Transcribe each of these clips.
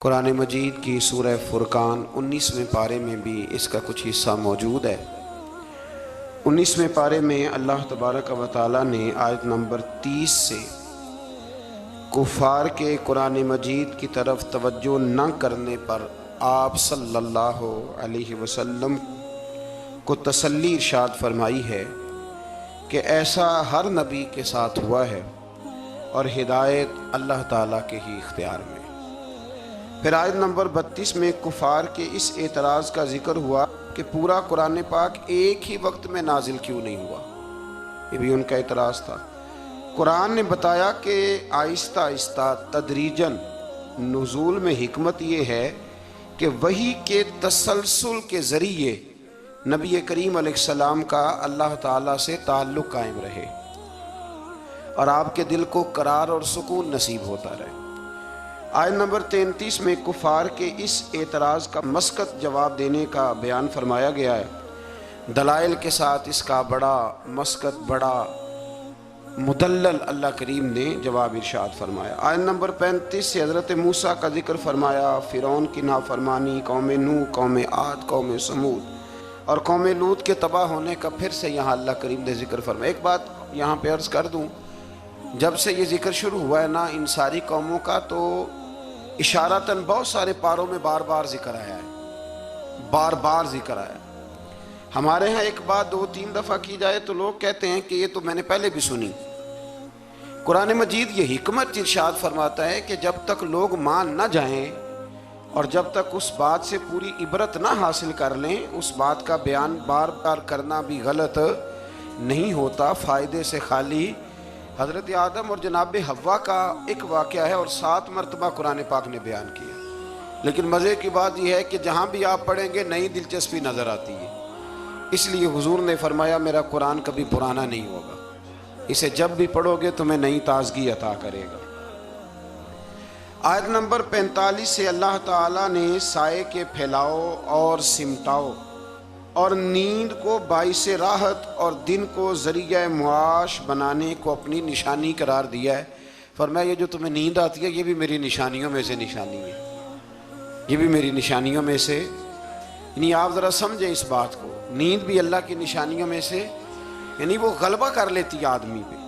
قرآن مجید کی سورہ فرقان 19ویں پارے میں بھی اس کا کچھ حصہ موجود ہے۔ 19ویں پارے میں اللہ تبارک و تعالیٰ نے آیت نمبر 30 سے کفار کے قرآن مجید کی طرف توجہ نہ کرنے پر آپ صلی اللہ علیہ وسلم کو تسلی ارشاد فرمائی ہے کہ ایسا ہر نبی کے ساتھ ہوا ہے اور ہدایت اللہ تعالیٰ کے ہی اختیار میں۔ پھر آیت نمبر 32 میں کفار کے اس اعتراض کا ذکر ہوا کہ پورا قرآن پاک ایک ہی وقت میں نازل کیوں نہیں ہوا، یہ بھی ان کا اعتراض تھا۔ قرآن نے بتایا کہ آہستہ آہستہ تدریجاً نزول میں حکمت یہ ہے کہ وحی کے تسلسل کے ذریعے نبی کریم علیہ السلام کا اللہ تعالیٰ سے تعلق قائم رہے اور آپ کے دل کو قرار اور سکون نصیب ہوتا رہے۔ آیت نمبر 33 میں کفار کے اس اعتراض کا مسقط جواب دینے کا بیان فرمایا گیا ہے۔ دلائل کے ساتھ اس کا بڑا مسقط، بڑا مدلل اللہ کریم نے جواب ارشاد فرمایا۔ آیت نمبر 35 سے حضرت موسیٰ کا ذکر فرمایا، فرعون کی نافرمانی، قوم نوح، قوم عاد، قوم سمود اور قوم لوط کے تباہ ہونے کا پھر سے یہاں اللہ کریم نے ذکر فرمایا۔ ایک بات یہاں پہ عرض کر دوں، جب سے یہ ذکر شروع ہوا ہے نا ان ساری قوموں کا، تو اشارتاً بہت سارے پاروں میں بار بار ذکر آیا ہے، بار بار ذکر آیا ہے۔ ہمارے ہاں ایک بات 2-3 دفعہ کی جائے تو لوگ کہتے ہیں کہ یہ تو میں نے پہلے بھی سنی۔ قرآن مجید یہ حکمت ارشاد فرماتا ہے کہ جب تک لوگ مان نہ جائیں اور جب تک اس بات سے پوری عبرت نہ حاصل کر لیں، اس بات کا بیان بار بار کرنا بھی غلط نہیں ہوتا، فائدے سے خالی۔ حضرت آدم اور جناب حوا کا ایک واقعہ ہے اور 7 مرتبہ قرآن پاک نے بیان کیا، لیکن مزے کی بات یہ ہے کہ جہاں بھی آپ پڑھیں گے نئی دلچسپی نظر آتی ہے۔ اس لیے حضور نے فرمایا میرا قرآن کبھی پرانا نہیں ہوگا، اسے جب بھی پڑھو گے تمہیں نئی تازگی عطا کرے گا۔ آیت نمبر 45 سے اللہ تعالیٰ نے سائے کے پھیلاؤ اور سمٹاؤ اور نیند کو باعث راحت اور دن کو ذریعہ معاش بنانے کو اپنی نشانی قرار دیا ہے۔ فرمایا یہ جو تمہیں نیند آتی ہے یہ بھی میری نشانیوں میں سے نشانی ہے، یہ بھی میری نشانیوں میں سے، یعنی آپ ذرا سمجھیں اس بات کو، نیند بھی اللہ کی نشانیوں میں سے، یعنی وہ غلبہ کر لیتی ہے آدمی پہ۔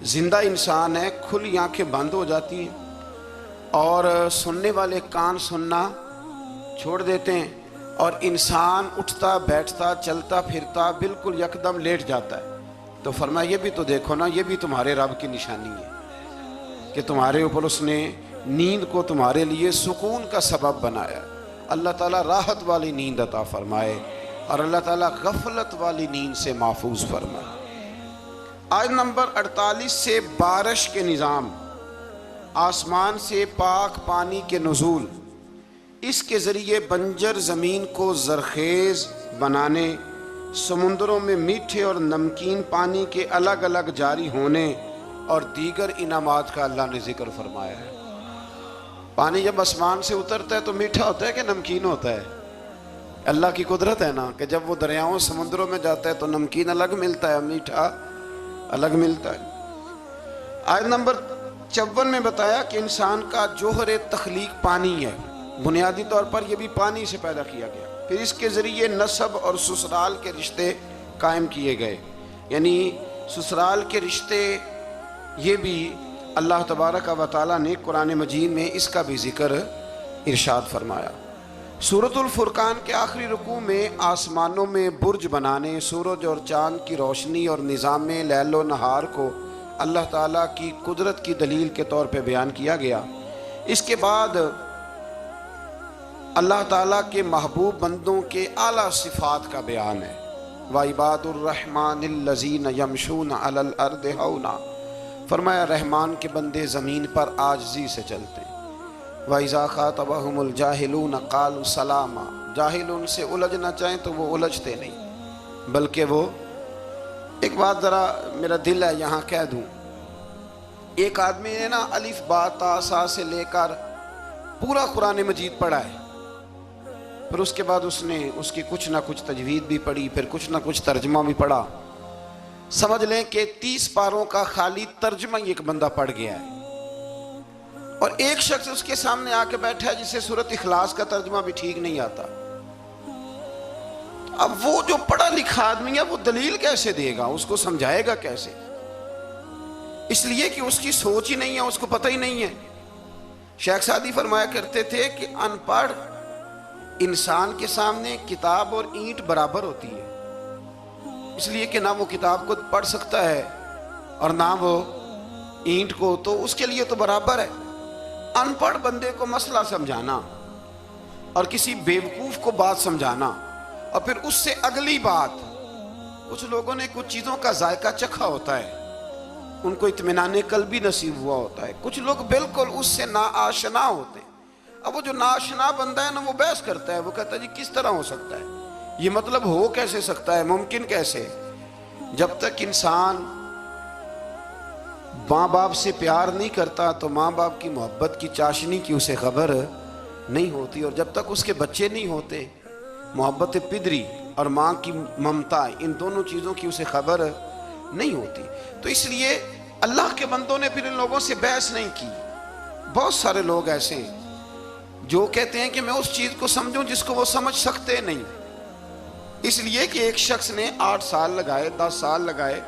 زندہ انسان ہے، کھلی آنکھیں بند ہو جاتی ہیں اور سننے والے کان سننا چھوڑ دیتے ہیں اور انسان اٹھتا بیٹھتا چلتا پھرتا بالکل یکدم لیٹ جاتا ہے۔ تو فرمایا یہ بھی تو دیکھو نا، یہ بھی تمہارے رب کی نشانی ہے کہ تمہارے اوپر اس نے نیند کو تمہارے لیے سکون کا سبب بنایا۔ اللہ تعالیٰ راحت والی نیند عطا فرمائے اور اللہ تعالیٰ غفلت والی نیند سے محفوظ فرمائے۔ آیت نمبر 48 سے بارش کے نظام، آسمان سے پاک پانی کے نزول، اس کے ذریعے بنجر زمین کو زرخیز بنانے، سمندروں میں میٹھے اور نمکین پانی کے الگ الگ جاری ہونے اور دیگر انعامات کا اللہ نے ذکر فرمایا ہے۔ پانی جب آسمان سے اترتا ہے تو میٹھا ہوتا ہے کہ نمکین ہوتا ہے؟ اللہ کی قدرت ہے نا کہ جب وہ دریاؤں سمندروں میں جاتا ہے تو نمکین الگ ملتا ہے، میٹھا الگ ملتا ہے۔ آیت نمبر 54 میں بتایا کہ انسان کا جوہر تخلیق پانی ہے، بنیادی طور پر یہ بھی پانی سے پیدا کیا گیا، پھر اس کے ذریعے نسب اور سسرال کے رشتے قائم کیے گئے، یعنی سسرال کے رشتے یہ بھی اللہ تبارک و تعالیٰ نے قرآن مجید میں اس کا بھی ذکر ارشاد فرمایا۔ سورۃ الفرقان کے آخری رکوع میں آسمانوں میں برج بنانے، سورج اور چاند کی روشنی اور نظام لیل و نہار کو اللہ تعالیٰ کی قدرت کی دلیل کے طور پہ بیان کیا گیا۔ اس کے بعد اللہ تعالیٰ کے محبوب بندوں کے اعلیٰ صفات کا بیان ہے۔ وَعِبَادُ الرَّحْمَنِ الَّذِينَ يَمْشُونَ عَلَى الْأَرْضِ هَوْنًا، فرمایا رحمان کے بندے زمین پر عاجزی سے چلتے ہیں۔ وَإِذَا خَاطَبَهُمُ الْجَاهِلُونَ قَالُوا سَلَامًا، جاہل ان سے الجھنا چاہیں تو وہ الجھتے نہیں، بلکہ وہ ایک بات ذرا میرا دل ہے یہاں کہہ دوں، ایک آدمی نے نا الف با تا سا سے لے کر پورا قرآن مجید پڑھا ہے، پھر اس کے بعد اس نے اس کی کچھ نہ کچھ تجوید بھی پڑھی، پھر کچھ نہ کچھ ترجمہ بھی پڑھا، سمجھ لیں کہ 30 پاروں کا خالی ترجمہ ایک بندہ پڑھ گیا ہے۔ اور ایک شخص اس کے سامنے آ کے بیٹھا ہے جسے سورۃ اخلاص کا ترجمہ بھی ٹھیک نہیں آتا. اب وہ جو پڑھا لکھا آدمی ہے وہ دلیل کیسے دے گا، اس کو سمجھائے گا کیسے؟ اس لیے کہ اس کی سوچ ہی نہیں ہے، اس کو پتہ ہی نہیں ہے. شیخ سعدی فرمایا کرتے تھے کہ ان پڑھ انسان کے سامنے کتاب اور اینٹ برابر ہوتی ہے، اس لیے کہ نہ وہ کتاب کو پڑھ سکتا ہے اور نہ وہ اینٹ کو، تو اس کے لیے تو برابر ہے. ان پڑھ بندے کو مسئلہ سمجھانا اور کسی بیوقوف کو بات سمجھانا اور پھر اس سے اگلی بات. کچھ لوگوں نے کچھ چیزوں کا ذائقہ چکھا ہوتا ہے، ان کو اطمینان قلبی نصیب ہوا ہوتا ہے. کچھ لوگ بالکل اس سے ناآشنا ہوتے ہیں. اب وہ جو ناآشنا بندہ ہے نا، وہ بحث کرتا ہے، وہ کہتا ہے جی کس طرح ہو سکتا ہے، یہ مطلب ہو کیسے سکتا ہے، ممکن کیسے؟ جب تک انسان ماں باپ سے پیار نہیں کرتا تو ماں باپ کی محبت کی چاشنی کی اسے خبر نہیں ہوتی، اور جب تک اس کے بچے نہیں ہوتے محبت پدری اور ماں کی ممتا، ان دونوں چیزوں کی اسے خبر نہیں ہوتی. تو اس لیے اللہ کے بندوں نے پھر ان لوگوں سے بحث نہیں کی. بہت سارے لوگ ایسے ہیں جو کہتے ہیں کہ میں اس چیز کو سمجھوں جس کو وہ سمجھ سکتے نہیں. اس لیے کہ ایک شخص نے 8 سال لگائے، 10 سال لگائے.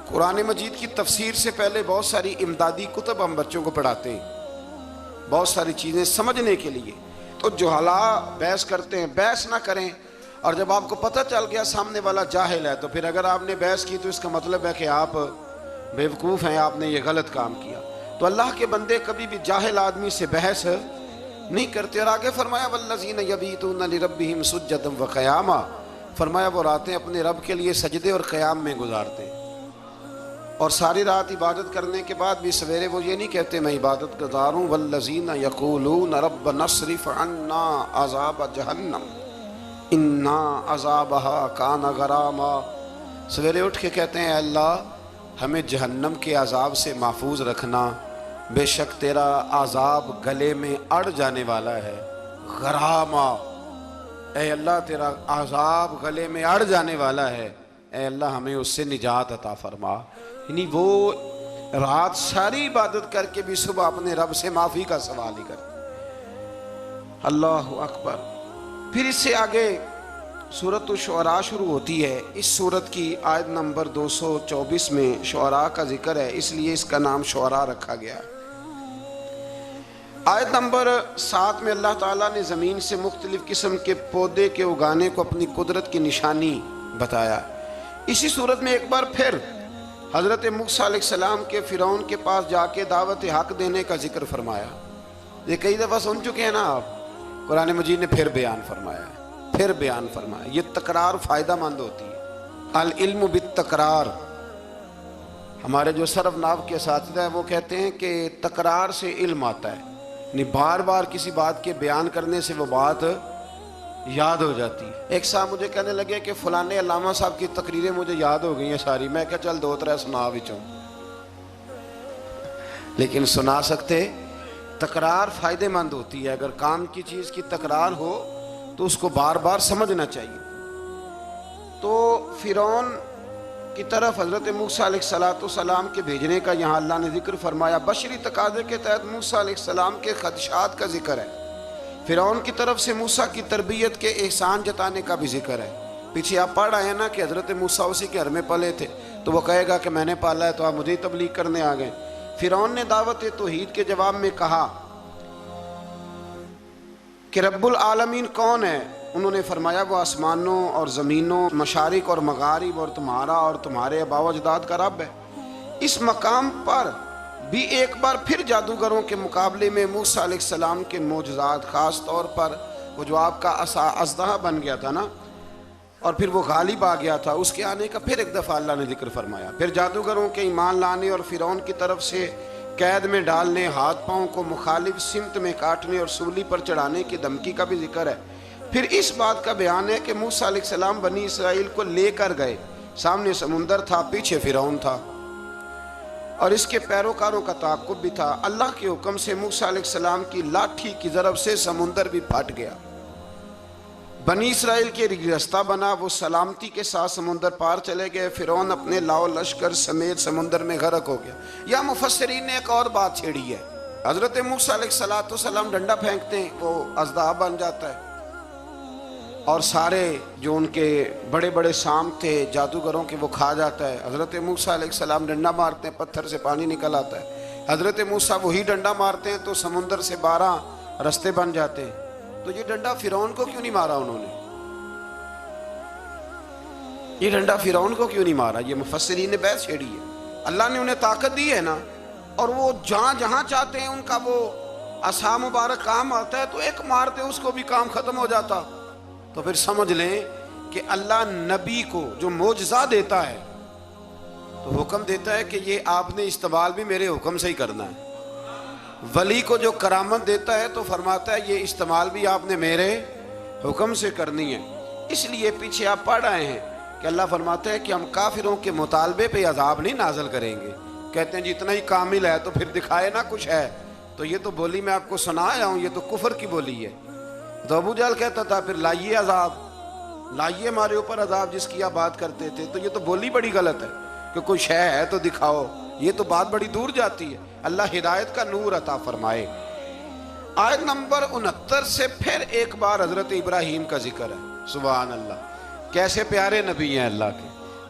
قرآن مجید کی تفسیر سے پہلے بہت ساری امدادی کتب ہم بچوں کو پڑھاتے ہیں بہت ساری چیزیں سمجھنے کے لیے. تو جہلاء بحث کرتے ہیں، بحث نہ کریں. اور جب آپ کو پتہ چل گیا سامنے والا جاہل ہے تو پھر اگر آپ نے بحث کی تو اس کا مطلب ہے کہ آپ بیوقوف ہیں، آپ نے یہ غلط کام کیا. تو اللہ کے بندے کبھی بھی جاہل آدمی سے بحث نہیں کرتے. اور آگے فرمایا والذین یبیتون لربہم سجدا وقیاما، فرمایا وہ راتیں اپنے رب کے لیے سجدے اور قیام میں گزارتے ہیں. اور ساری رات عبادت کرنے کے بعد بھی سویرے وہ یہ نہیں کہتے میں عبادت گزار ہوں. والذین یقولون ربنا اصرف عنا عذاب جہنم ان عذابها کان غراما. سویرے اٹھ کے کہتے ہیں اے اللہ ہمیں جہنم کے عذاب سے محفوظ رکھنا، بے شک تیرا عذاب گلے میں اڑ جانے والا ہے. غراما، اے اللہ تیرا عذاب گلے میں اڑ جانے والا ہے، اے اللہ ہمیں اس سے نجات عطا فرما. یعنی وہ رات ساری عبادت کر کے بھی صبح اپنے رب سے معافی کا سوال ہی کرتے. اللہ اکبر. پھر اس سے آگے سورۃ الشعراء شروع ہوتی ہے. اس سورت کی آیت نمبر 224 میں شعراء کا ذکر ہے، اس لیے اس کا نام شعراء رکھا گیا. آیت نمبر 7 میں اللہ تعالیٰ نے زمین سے مختلف قسم کے پودے کے اگانے کو اپنی قدرت کی نشانی بتایا. اسی صورت میں ایک بار پھر حضرت موسیٰ علیہ السلام کے فرعون کے پاس جا کے دعوت حق دینے کا ذکر فرمایا. یہ کئی دفعہ سن چکے ہیں نا آپ، قرآن مجید نے پھر بیان فرمایا ہے، پھر بیان فرمایا. یہ تکرار فائدہ مند ہوتی ہے. العلم بالتکرار. ہمارے جو صرف نحو کے اساتذہ ہیں وہ کہتے ہیں کہ تکرار سے علم آتا ہے، یعنی بار بار کسی بات کے بیان کرنے سے وہ بات یاد ہو جاتی ہے. ایک صاحب مجھے کہنے لگے کہ فلانے علامہ صاحب کی تقریریں مجھے یاد ہو گئی ہیں ساری. میں کہا چل 2-3 سنا بچوں، لیکن سنا سکتے. تکرار فائدے مند ہوتی ہے. اگر کام کی چیز کی تکرار ہو تو اس کو بار بار سمجھنا چاہیے. تو فرعون کی طرف حضرت موسیٰ علیہ السلام کے بھیجنے کا یہاں اللہ نے ذکر فرمایا. بشری تقاضے کے تحت موسیٰ علیہ السلام کے خدشات کا ذکر ہے. فرعون کی طرف سے موسیٰ کی تربیت کے احسان جتانے کا بھی ذکر ہے. پیچھے آپ پڑھ رہے ہیں نا کہ حضرت موسیٰ اسی کے گھر میں پلے تھے، تو وہ کہے گا کہ میں نے پالا ہے تو آپ مجھے تبلیغ کرنے آ گئے. فرعون نے دعوت توحید کے جواب میں کہا کہ رب العالمین کون ہے؟ انہوں نے فرمایا وہ آسمانوں اور زمینوں، مشارق اور مغارب اور تمہارا اور تمہارے آباء و اجداد کا رب ہے. اس مقام پر بھی ایک بار پھر جادوگروں کے مقابلے میں موسیٰ علیہ السلام کے معجزات، خاص طور پر وہ جو آپ کا عصا اژدہا بن گیا تھا نا اور پھر وہ غالب آ گیا تھا، اس کے آنے کا پھر ایک دفعہ اللہ نے ذکر فرمایا. پھر جادوگروں کے ایمان لانے اور فرعون کی طرف سے قید میں ڈالنے، ہاتھ پاؤں کو مخالف سمت میں کاٹنے اور سولی پر چڑھانے کی دھمکی کا بھی ذکر ہے. پھر اس بات کا بیان ہے کہ موسیٰ علیہ السلام بنی اسرائیل کو لے کر گئے. سامنے سمندر تھا، پیچھے فرعون تھا اور اس کے پیروکاروں کا تعاقب بھی تھا. اللہ کے حکم سے موسیٰ علیہ السلام کی لاٹھی کی ضرب سے سمندر بھی پھٹ گیا. بنی اسرائیل کے رستہ بنا، وہ سلامتی کے ساتھ سمندر پار چلے گئے. فرعون اپنے لاؤ لشکر سمیت سمندر میں غرق ہو گیا. یا مفسرین نے ایک اور بات چھیڑی ہے حضرت موسیٰ علیہ السلام ڈنڈا پھینکتے ہیں، وہ اژدہا بن جاتا ہے، اور سارے جو ان کے بڑے بڑے سام تھے جادوگروں کے وہ کھا جاتا ہے۔ حضرت موسیٰ علیہ السلام ڈنڈا مارتے ہیں، پتھر سے پانی نکل آتا ہے۔ حضرت موسیٰ وہی ڈنڈا مارتے ہیں تو سمندر سے 12 رستے بن جاتے ہیں۔ تو یہ ڈنڈا فرعون کو کیوں نہیں مارا انہوں نے؟ یہ ڈنڈا فرعون کو کیوں نہیں مارا؟ یہ مفسرین نے بحث چھیڑی ہے۔ اللہ نے انہیں طاقت دی ہے نا، اور وہ جہاں جہاں چاہتے ہیں ان کا وہ عصا مبارک کام آتا ہے، تو ایک مارتے اس کو بھی کام ختم ہو جاتا۔ تو پھر سمجھ لیں کہ اللہ نبی کو جو معجزہ دیتا ہے تو حکم دیتا ہے کہ یہ آپ نے استعمال بھی میرے حکم سے ہی کرنا ہے۔ ولی کو جو کرامت دیتا ہے تو فرماتا ہے یہ استعمال بھی آپ نے میرے حکم سے کرنی ہے۔ اس لیے پیچھے آپ پڑھ آئے ہیں کہ اللہ فرماتا ہے کہ ہم کافروں کے مطالبے پہ عذاب نہیں نازل کریں گے۔ کہتے ہیں جتنا ہی کامل ہے تو پھر دکھائے نا کچھ ہے۔ تو یہ تو بولی میں آپ کو سنا آیا ہوں، یہ تو کفر کی بولی ہے۔ تو ابو جہل کہتا تھا پھر لائیے عذاب، لائیے ہمارے اوپر عذاب جس کی آپ بات کرتے تھے۔ تو یہ تو بولی بڑی غلط ہے کہ کوئی شے ہے تو دکھاؤ، یہ تو بات بڑی دور جاتی ہے۔ اللہ ہدایت کا نور عطا فرمائے۔ آیت نمبر 69 سے پھر ایک بار حضرت ابراہیم کا ذکر ہے۔ سبحان اللہ، کیسے پیارے نبی ہیں اللہ کے،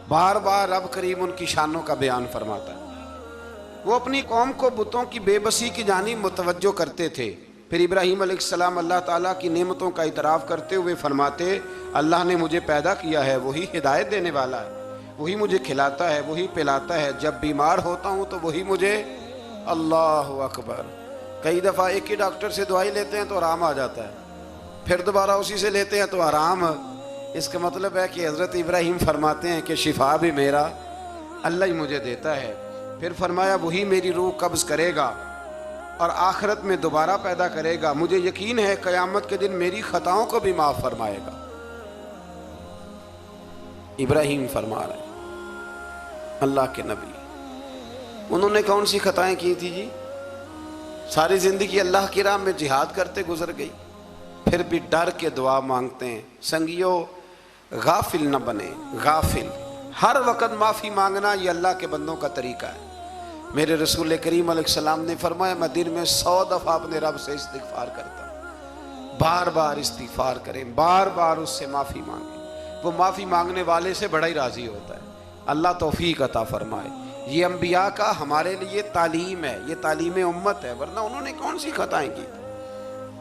بار بار رب کریم ان کی شانوں کا بیان فرماتا ہے۔ وہ اپنی قوم کو بتوں کی بے بسی کی جانب متوجہ کرتے تھے۔ پھر ابراہیم علیہ السلام اللہ تعالیٰ کی نعمتوں کا اعتراف کرتے ہوئے فرماتے اللہ نے مجھے پیدا کیا ہے، وہی ہدایت دینے والا ہے، وہی مجھے کھلاتا ہے، وہی پلاتا ہے، جب بیمار ہوتا ہوں تو وہی مجھے، اللہ اکبر، کئی دفعہ ایک ہی ڈاکٹر سے دوائی لیتے ہیں تو آرام آ جاتا ہے، پھر دوبارہ اسی سے لیتے ہیں تو آرام۔ اس کا مطلب ہے کہ حضرت ابراہیم فرماتے ہیں کہ شفا بھی میرا اللہ ہی مجھے دیتا ہے۔ پھر فرمایا وہی میری روح قبض کرے گا اور آخرت میں دوبارہ پیدا کرے گا، مجھے یقین ہے قیامت کے دن میری خطاؤں کو بھی معاف فرمائے گا۔ ابراہیم فرما رہے ہیں اللہ کے نبی، انہوں نے کون سی خطائیں کی تھی جی؟ ساری زندگی اللہ کی راہ میں جہاد کرتے گزر گئی، پھر بھی ڈر کے دعا مانگتے ہیں۔ سنگیو غافل نہ بنے، غافل، ہر وقت معافی مانگنا یہ اللہ کے بندوں کا طریقہ ہے۔ میرے رسول کریم علیہ السلام نے فرمایا میں دن میں 100 دفعہ اپنے رب سے استغفار کرتا ہوں۔ بار بار استغفار کریں، بار بار اس سے معافی مانگیں، وہ معافی مانگنے والے سے بڑا ہی راضی ہوتا ہے۔ اللہ توفیق عطا فرمائے۔ یہ انبیاء کا ہمارے لیے تعلیم ہے، یہ تعلیم امت ہے، ورنہ انہوں نے کون سی خطائیں کی؟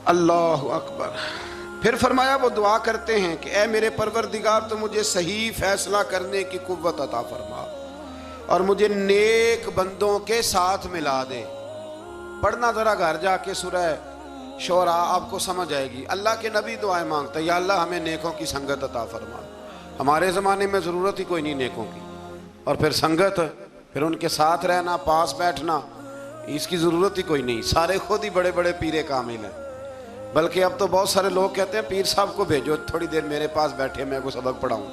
اللہ اکبر۔ پھر فرمایا وہ دعا کرتے ہیں کہ اے میرے پروردگار تو مجھے صحیح فیصلہ کرنے کی قوت عطا فرما اور مجھے نیک بندوں کے ساتھ ملا دے۔ پڑھنا ذرا گھر جا کے سورہ شعراء، آپ کو سمجھ آئے گی۔ اللہ کے نبی دعائیں مانگتا ہے یا اللہ ہمیں نیکوں کی سنگت عطا فرما۔ ہمارے زمانے میں ضرورت ہی کوئی نہیں نیکوں کی، اور پھر سنگت، پھر ان کے ساتھ رہنا، پاس بیٹھنا، اس کی ضرورت ہی کوئی نہیں۔ سارے خود ہی بڑے بڑے پیرے کامل ہیں، بلکہ اب تو بہت سارے لوگ کہتے ہیں پیر صاحب کو بھیجو تھوڑی دیر میرے پاس بیٹھے میں کو سبق پڑھاؤں،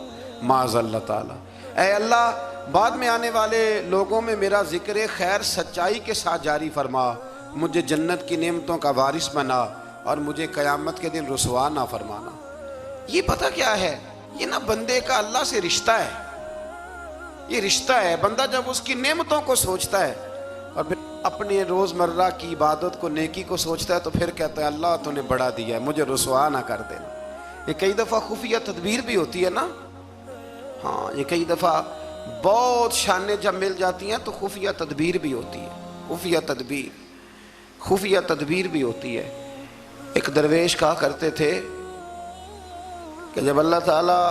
معاذ اللہ تعالیٰ۔ اے اللہ بعد میں آنے والے لوگوں میں میرا ذکر خیر سچائی کے ساتھ جاری فرما، مجھے جنت کی نعمتوں کا وارث بنا اور مجھے قیامت کے دن رسوا نہ فرمانا۔ یہ پتہ کیا ہے؟ یہ نہ بندے کا اللہ سے رشتہ ہے، یہ رشتہ ہے۔ بندہ جب اس کی نعمتوں کو سوچتا ہے اور پھر اپنے روزمرہ کی عبادت کو، نیکی کو سوچتا ہے، تو پھر کہتا ہے اللہ تو نے بڑا دیا ہے، مجھے رسوا نہ کر دینا۔ یہ کئی دفعہ خفیہ تدبیر بھی ہوتی ہے نا، ہاں یہ کئی دفعہ بہت شانیں جب مل جاتی ہیں تو خفیہ تدبیر بھی ہوتی ہے، خفیہ تدبیر بھی ہوتی ہے۔ ایک درویش کہا کرتے تھے کہ جب اللہ تعالیٰ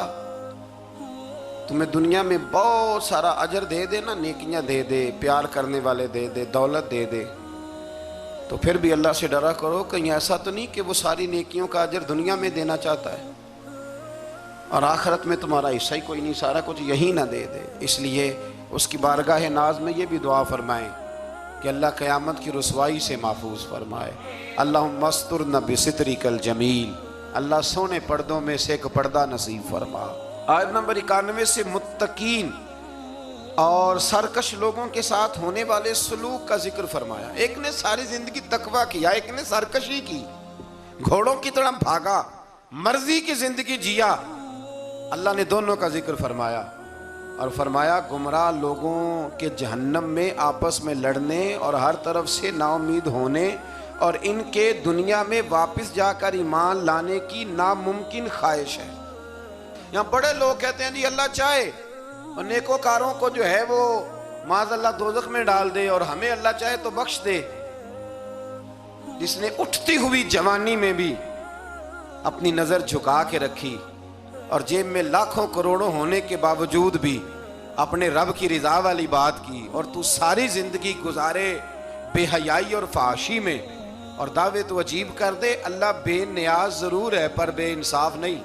تمہیں دنیا میں بہت سارا اجر دے دے نا، نیکیاں دے دے، پیار کرنے والے دے دے، دولت دے دے، تو پھر بھی اللہ سے ڈرا کرو کہیں ایسا تو نہیں کہ وہ ساری نیکیوں کا اجر دنیا میں دینا چاہتا ہے اور آخرت میں تمہارا حصہ ہی کوئی نہیں، سارا کچھ یہی نہ دے دے۔ اس لیے اس کی بارگاہ ناز میں یہ بھی دعا فرمائیں کہ اللہ قیامت کی رسوائی سے محفوظ فرمائے۔ اللہم استرنا بسترک الجمیل، اللہ سونے پردوں میں سے ایک پردہ نصیب فرما۔ آیت نمبر 91 سے متقین اور سرکش لوگوں کے ساتھ ہونے والے سلوک کا ذکر فرمایا۔ ایک نے ساری زندگی تقویٰ کیا، ایک نے سرکشی کی، گھوڑوں کی طرح بھاگا، مرضی کی زندگی جیا۔ اللہ نے دونوں کا ذکر فرمایا۔ اور فرمایا گمراہ لوگوں کے جہنم میں آپس میں لڑنے اور ہر طرف سے نا امید ہونے اور ان کے دنیا میں واپس جا کر ایمان لانے کی ناممکن خواہش ہے۔ یہاں بڑے لوگ کہتے ہیں جی اللہ چاہے اور نیکوکاروں کو جو ہے وہ معاذ اللہ دوزخ میں ڈال دے اور ہمیں اللہ چاہے تو بخش دے۔ جس نے اٹھتی ہوئی جوانی میں بھی اپنی نظر جھکا کے رکھی اور جیب میں لاکھوں کروڑوں ہونے کے باوجود بھی اپنے رب کی رضا والی بات کی، اور تو ساری زندگی گزارے بے حیائی اور فحاشی میں اور دعوے تو عجیب کر دے۔ اللہ بے نیاز ضرور ہے پر بے انصاف نہیں،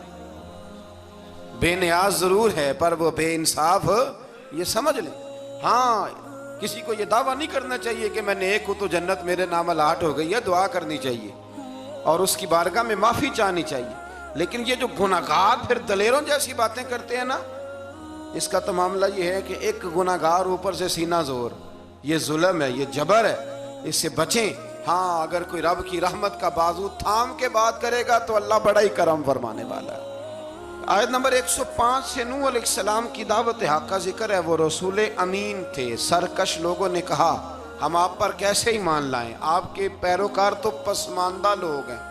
بے نیاز ضرور ہے پر وہ بے انصاف، یہ سمجھ لیں۔ ہاں کسی کو یہ دعویٰ نہیں کرنا چاہیے کہ میں نیک ہوں تو جنت میرے نام الاٹ ہو گئی ہے، دعا کرنی چاہیے اور اس کی بارگاہ میں معافی چاہنی چاہیے، لیکن یہ جو گناہگار پھر دلیروں جیسی باتیں کرتے ہیں نا، اس کا تو معاملہ یہ ہے کہ ایک گناہگار اوپر سے سینہ زور، یہ ظلم ہے، یہ جبر ہے، اس سے بچیں۔ ہاں اگر کوئی رب کی رحمت کا بازو تھام کے بات کرے گا تو اللہ بڑا ہی کرم فرمانے والا ہے۔ آیت نمبر 105 سے نوح علیہ السلام کی دعوت حق کا ذکر ہے۔ وہ رسول امین تھے، سرکش لوگوں نے کہا ہم آپ پر کیسے ایمان لائیں، آپ کے پیروکار تو پسماندہ لوگ ہیں۔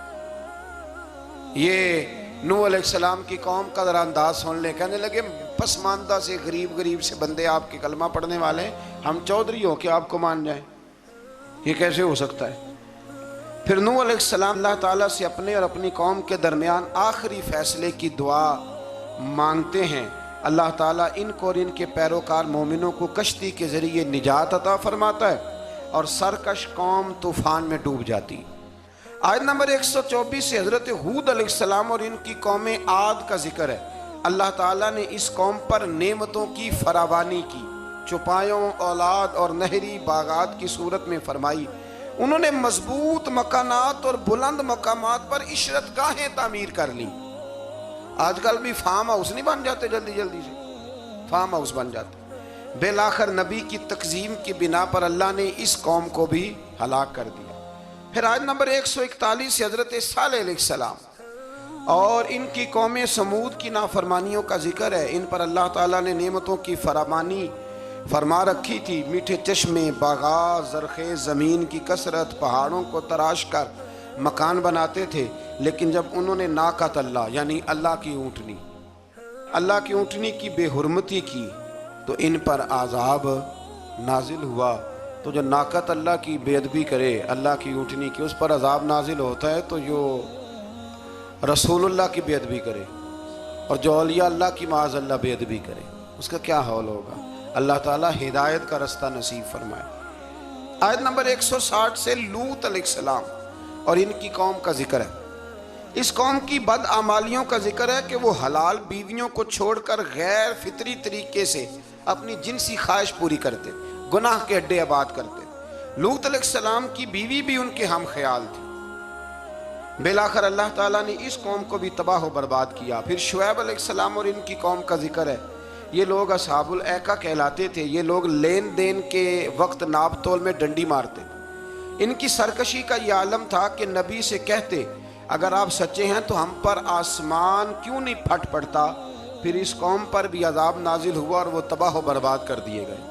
یہ نوح علیہ السلام کی قوم کا ذرا انداز سن لیں، کہنے لگے پسماندہ سے غریب سے بندے آپ کے کلمہ پڑھنے والے ہیں، ہم چودھری ہو کہ آپ کو مان جائیں، یہ کیسے ہو سکتا ہے؟ پھر نوح علیہ السلام اللہ تعالیٰ سے اپنے اور اپنی قوم کے درمیان آخری فیصلے کی دعا مانگتے ہیں۔ اللہ تعالیٰ ان کو اور ان کے پیروکار مومنوں کو کشتی کے ذریعے نجات عطا فرماتا ہے اور سرکش قوم طوفان میں ڈوب جاتی۔ آیت نمبر 124 سے حضرت ہود علیہ السلام اور ان کی قوم عاد کا ذکر ہے۔ اللہ تعالیٰ نے اس قوم پر نعمتوں کی فراوانی کی، چوپایوں، اولاد اور نہری باغات کی صورت میں فرمائی۔ انہوں نے مضبوط مکانات اور بلند مقامات پر عشرت گاہیں تعمیر کر لی۔ آج کل بھی فارم ہاؤس نہیں بن جاتے جلدی سے، فارم ہاؤس بن جاتے۔ بالآخر نبی کی تکذیب کی بنا پر اللہ نے اس قوم کو بھی ہلاک کر دیا۔ پھر آیت نمبر 141 سے حضرت صالح علیہ السلام اور ان کی قوم سمود کی نافرمانیوں کا ذکر ہے۔ ان پر اللہ تعالیٰ نے نعمتوں کی فراوانی فرما رکھی تھی، میٹھے چشمے، باغات، زرخیز زمین کی کثرت، پہاڑوں کو تراش کر مکان بناتے تھے، لیکن جب انہوں نے ناقۃ اللہ یعنی اللہ کی اونٹنی کی بے حرمتی کی تو ان پر عذاب نازل ہوا۔ تو جو ناقۃ اللہ کی بے ادبی کرے، اللہ کی اونٹنی کی، اس پر عذاب نازل ہوتا ہے، تو جو رسول اللہ کی بے ادبی کرے اور جو اولیاء اللہ کی معاذ اللہ بے ادبی کرے، اس کا کیا حال ہوگا؟ اللہ تعالیٰ ہدایت کا رستہ نصیب فرمائے۔ آیت نمبر 160 سے لوط علیہ السلام اور ان کی قوم کا ذکر ہے۔ اس قوم کی بدعمالیوں کا ذکر ہے کہ وہ حلال بیویوں کو چھوڑ کر غیر فطری طریقے سے اپنی جنسی خواہش پوری کرتے، گناہ کے اڈے آباد کرتے۔ لوط علیہ السلام کی بیوی بھی ان کے ہم خیال تھی۔ بالآخر اللہ تعالیٰ نے اس قوم کو بھی تباہ و برباد کیا۔ پھر شعیب علیہ السلام اور ان کی قوم کا ذکر ہے۔ یہ لوگ اصحاب الایکہ کہلاتے تھے۔ یہ لوگ لین دین کے وقت ناپ تول میں ڈنڈی مارتے۔ ان کی سرکشی کا یہ عالم تھا کہ نبی سے کہتے اگر آپ سچے ہیں تو ہم پر آسمان کیوں نہیں پھٹ پڑتا۔ پھر اس قوم پر بھی عذاب نازل ہوا اور وہ تباہ و برباد کر دیے گئے۔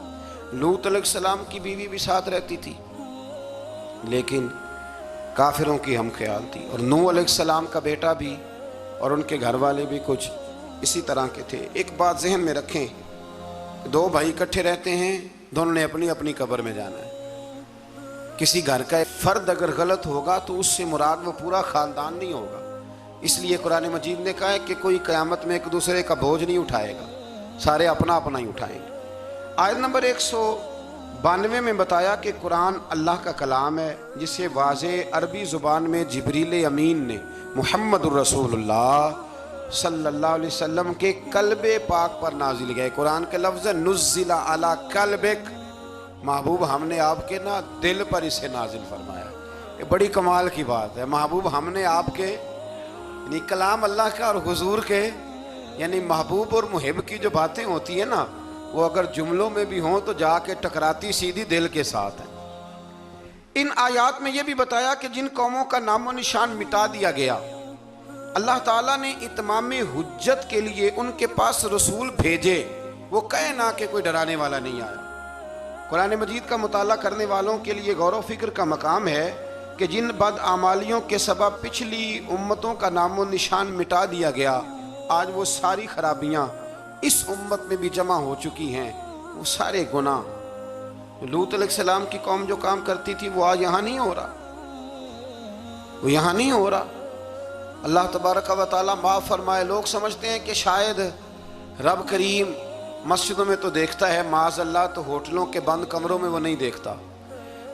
لوط علیہ السلام کی بیوی بھی ساتھ رہتی تھی لیکن کافروں کی ہم خیال تھی، اور نوح علیہ السلام کا بیٹا بھی اور ان کے گھر والے بھی کچھ اسی طرح کے تھے۔ ایک بات ذہن میں رکھیں، دو بھائی اکٹھے رہتے ہیں، دونوں نے اپنی اپنی قبر میں جانا ہے۔ کسی گھر کا ایک فرد اگر غلط ہوگا تو اس سے مراد وہ پورا خاندان نہیں ہوگا۔ اس لیے قرآن مجید نے کہا ہے کہ کوئی قیامت میں ایک دوسرے کا بوجھ نہیں اٹھائے گا، سارے اپنا اپنا ہی اٹھائیں گے۔ آیت نمبر 192 میں بتایا کہ قرآن اللہ کا کلام ہے جسے واضح عربی زبان میں جبریل امین نے محمد الرسول اللہ صلی اللہ علیہ وسلم کے قلب پاک پر نازل گئے۔ قرآن کے لفظ نزل علی قلبک، محبوب ہم نے آپ کے دل پر اسے نازل فرمایا۔ یہ بڑی کمال کی بات ہے، محبوب ہم نے آپ کے یعنی کلام اللہ کا اور حضور کے یعنی محبوب اور محب کی جو باتیں ہوتی ہیں نا، وہ اگر جملوں میں بھی ہوں تو جا کے ٹکراتی سیدھی دل کے ساتھ ہیں۔ ان آیات میں یہ بھی بتایا کہ جن قوموں کا نام و نشان مٹا دیا گیا، اللہ تعالیٰ نے اتمام حجت کے لیے ان کے پاس رسول بھیجے وہ کہے نہ کہ کوئی ڈرانے والا نہیں آیا۔ قرآن مجید کا مطالعہ کرنے والوں کے لیے غور و فکر کا مقام ہے کہ جن بدعمالیوں کے سبب پچھلی امتوں کا نام و نشان مٹا دیا گیا، آج وہ ساری خرابیاں اس امت میں بھی جمع ہو چکی ہیں۔ وہ سارے گناہ لوط علیہ السلام کی قوم جو کام کرتی تھی وہ آج یہاں نہیں ہو رہا، وہ یہاں نہیں ہو رہا۔ اللہ تبارک و تعالیٰ معاف فرمائے۔ لوگ سمجھتے ہیں کہ شاید رب کریم مسجدوں میں تو دیکھتا ہے، معاذ اللہ تو ہوٹلوں کے بند کمروں میں وہ نہیں دیکھتا،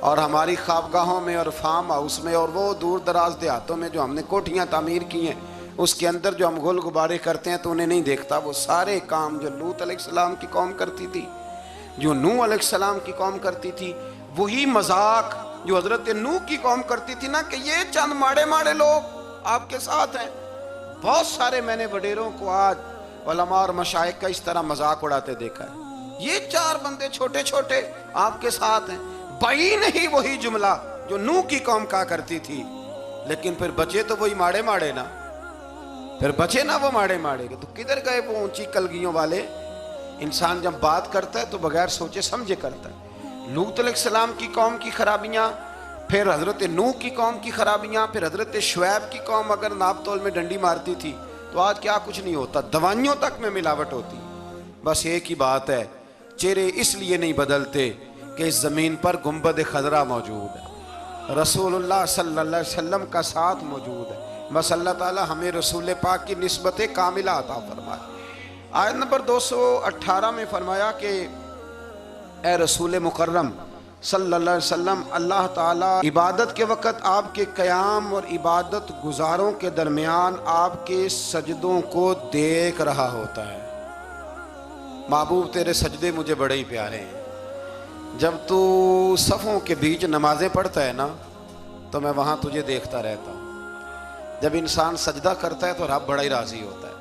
اور ہماری خوابگاہوں میں اور فارم ہاؤس میں اور وہ دور دراز دیہاتوں میں جو ہم نے کوٹھیاں تعمیر کی ہیں اس کے اندر جو ہم گل غبارے کرتے ہیں تو انہیں نہیں دیکھتا۔ وہ سارے کام جو لوط علیہ السلام کی قوم کرتی تھی، جو نوح علیہ السلام کی قوم کرتی تھی، وہی مذاق جو حضرت نوح کی قوم کرتی تھی نا، کہ یہ چند ماڑے ماڑے لوگ آپ کے ساتھ ہیں۔ بہت سارے میں نے وڈیروں کو آج علماء اور مشائخ کا اس طرح مذاق اڑاتے دیکھا ہے، یہ 4 بندے چھوٹے چھوٹے آپ کے ساتھ ہیں۔ بھائی نہیں وہی جملہ جو نوح کی قوم کہا کرتی تھی، لیکن پھر بچے تو وہی ماڑے ماڑے نا، پھر بچے نا وہ ماڑے ماڑے کے، تو کدھر گئے وہ اونچی کلگیوں والے؟ انسان جب بات کرتا ہے تو بغیر سوچے سمجھے کرتا ہے۔ لوط علیہ السلام کی قوم کی خرابیاں، پھر حضرت نوح کی قوم کی خرابیاں، پھر حضرت شعیب کی قوم اگر ناپ تول میں ڈنڈی مارتی تھی تو آج کیا کچھ نہیں ہوتا، دوائیوں تک میں ملاوٹ ہوتی۔ بس ایک ہی بات ہے، چہرے اس لیے نہیں بدلتے کہ اس زمین پر گنبد خضرا موجود ہے، رسول اللہ صلی اللہ علیہ وسلم کا ساتھ موجود ہے۔ بس اللہ تعالی ہمیں رسول پاک کی نسبت کاملہ عطا فرمائے۔ آیت نمبر 218 میں فرمایا کہ اے رسول مکرم صلی اللہ علیہ وسلم، اللہ تعالیٰ عبادت کے وقت آپ کے قیام اور عبادت گزاروں کے درمیان آپ کے سجدوں کو دیکھ رہا ہوتا ہے۔ محبوب تیرے سجدے مجھے بڑے ہی پیارے ہیں۔ جب تو صفوں کے بیچ نمازیں پڑھتا ہے نا تو میں وہاں تجھے دیکھتا رہتا ہوں۔ جب انسان سجدہ کرتا ہے تو رب بڑا ہی راضی ہوتا ہے۔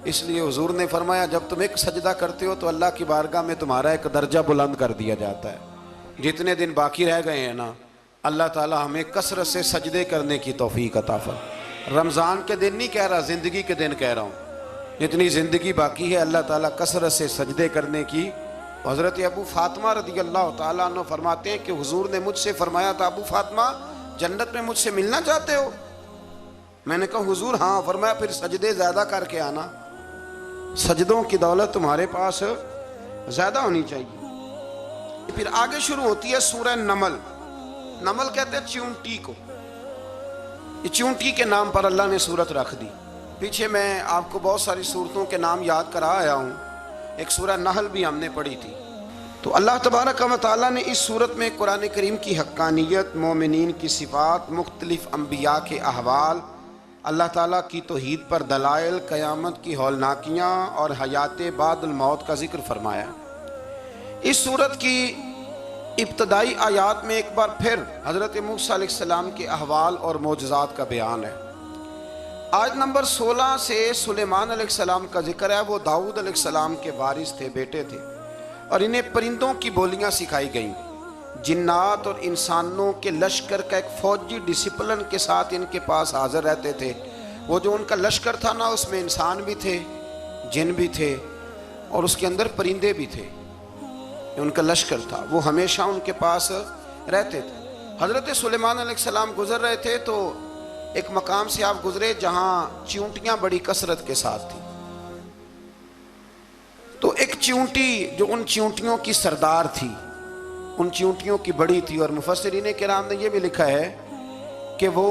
اس لیے حضور نے فرمایا جب تم ایک سجدہ کرتے ہو تو اللہ کی بارگاہ میں تمہارا ایک درجہ بلند کر دیا جاتا ہے۔ جتنے دن باقی رہ گئے ہیں نا، اللہ تعالی ہمیں کثرت سے سجدے کرنے کی توفیق عطا فرمائے۔ رمضان کے دن نہیں کہہ رہا، زندگی کے دن کہہ رہا ہوں۔ جتنی زندگی باقی ہے اللہ تعالیٰ کثرت سے سجدے کرنے کی۔ حضرت ابو فاطمہ رضی اللہ تعالیٰ عنہ فرماتے ہیں کہ حضور نے مجھ سے فرمایا تھا، ابو فاطمہ جنت میں مجھ سے ملنا چاہتے ہو؟ میں نے کہا حضور ہاں۔ فرمایا پھر سجدے زیادہ کر کے آنا، سجدوں کی دولت تمہارے پاس زیادہ ہونی چاہیے۔ پھر آگے شروع ہوتی ہے سورہ نمل۔ نمل کہتے ہیں چیونٹی کو، یہ چیونٹی کے نام پر اللہ نے سورت رکھ دی۔ پیچھے میں آپ کو بہت ساری سورتوں کے نام یاد کرا آیا ہوں، ایک سورہ نحل بھی ہم نے پڑھی تھی۔ تو اللہ تبارک و تعالیٰ نے اس سورت میں قرآن کریم کی حقانیت، مومنین کی صفات، مختلف انبیاء کے احوال، اللہ تعالیٰ کی توحید پر دلائل، قیامت کی ہولناکیاں اور حیات بعد الموت کا ذکر فرمایا۔ اس سورت کی ابتدائی آیات میں ایک بار پھر حضرت موسیٰ علیہ السلام کے احوال اور معجزات کا بیان ہے۔ آیت نمبر 16 سے سلیمان علیہ السلام کا ذکر ہے۔ وہ داؤد علیہ السلام کے وارث تھے، بیٹے تھے، اور انہیں پرندوں کی بولیاں سکھائی گئیں۔ جنات اور انسانوں کے لشکر کا ایک فوجی ڈسپلن کے ساتھ ان کے پاس حاضر رہتے تھے۔ وہ جو ان کا لشکر تھا نا، اس میں انسان بھی تھے، جن بھی تھے، اور اس کے اندر پرندے بھی تھے۔ ان کا لشکر تھا، وہ ہمیشہ ان کے پاس رہتے تھے۔ حضرت سلیمان علیہ السلام گزر رہے تھے تو ایک مقام سے آپ گزرے جہاں چیونٹیاں بڑی کثرت کے ساتھ تھیں۔ تو ایک چیونٹی جو ان چیونٹیوں کی سردار تھی، ان چیونٹیوں کی بڑی تھی، اور مفسرین کرام نے یہ بھی لکھا ہے کہ وہ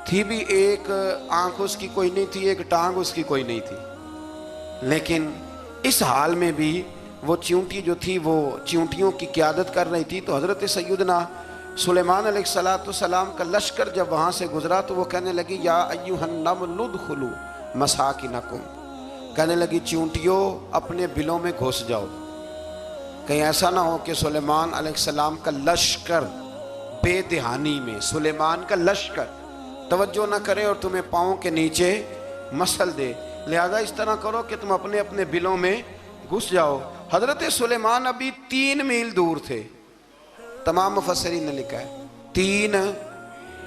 تھی بھی ایک آنکھ اس کی کوئی نہیں تھی، ایک ٹانگ اس کی کوئی نہیں تھی، لیکن اس حال میں بھی وہ چیونٹی جو تھی وہ چیونٹیوں کی قیادت کر رہی تھی۔ تو حضرت سیدنا سلیمان علیہ السلام کا لشکر جب وہاں سے گزرا تو وہ کہنے لگی یا ایھا النمل ادخلوا مساکنکم، کہنے لگی چیونٹیوں اپنے بلوں میں گھس جاؤ، کہیں ایسا نہ ہو کہ سلیمان علیہ السلام کا لشکر بے دہانی میں، سلیمان کا لشکر توجہ نہ کرے اور تمہیں پاؤں کے نیچے مسل دے، لہذا اس طرح کرو کہ تم اپنے اپنے بلوں میں گھس جاؤ۔ حضرت سلیمان ابھی 3 میل دور تھے، تمام مفسرین نے لکھا ہے 3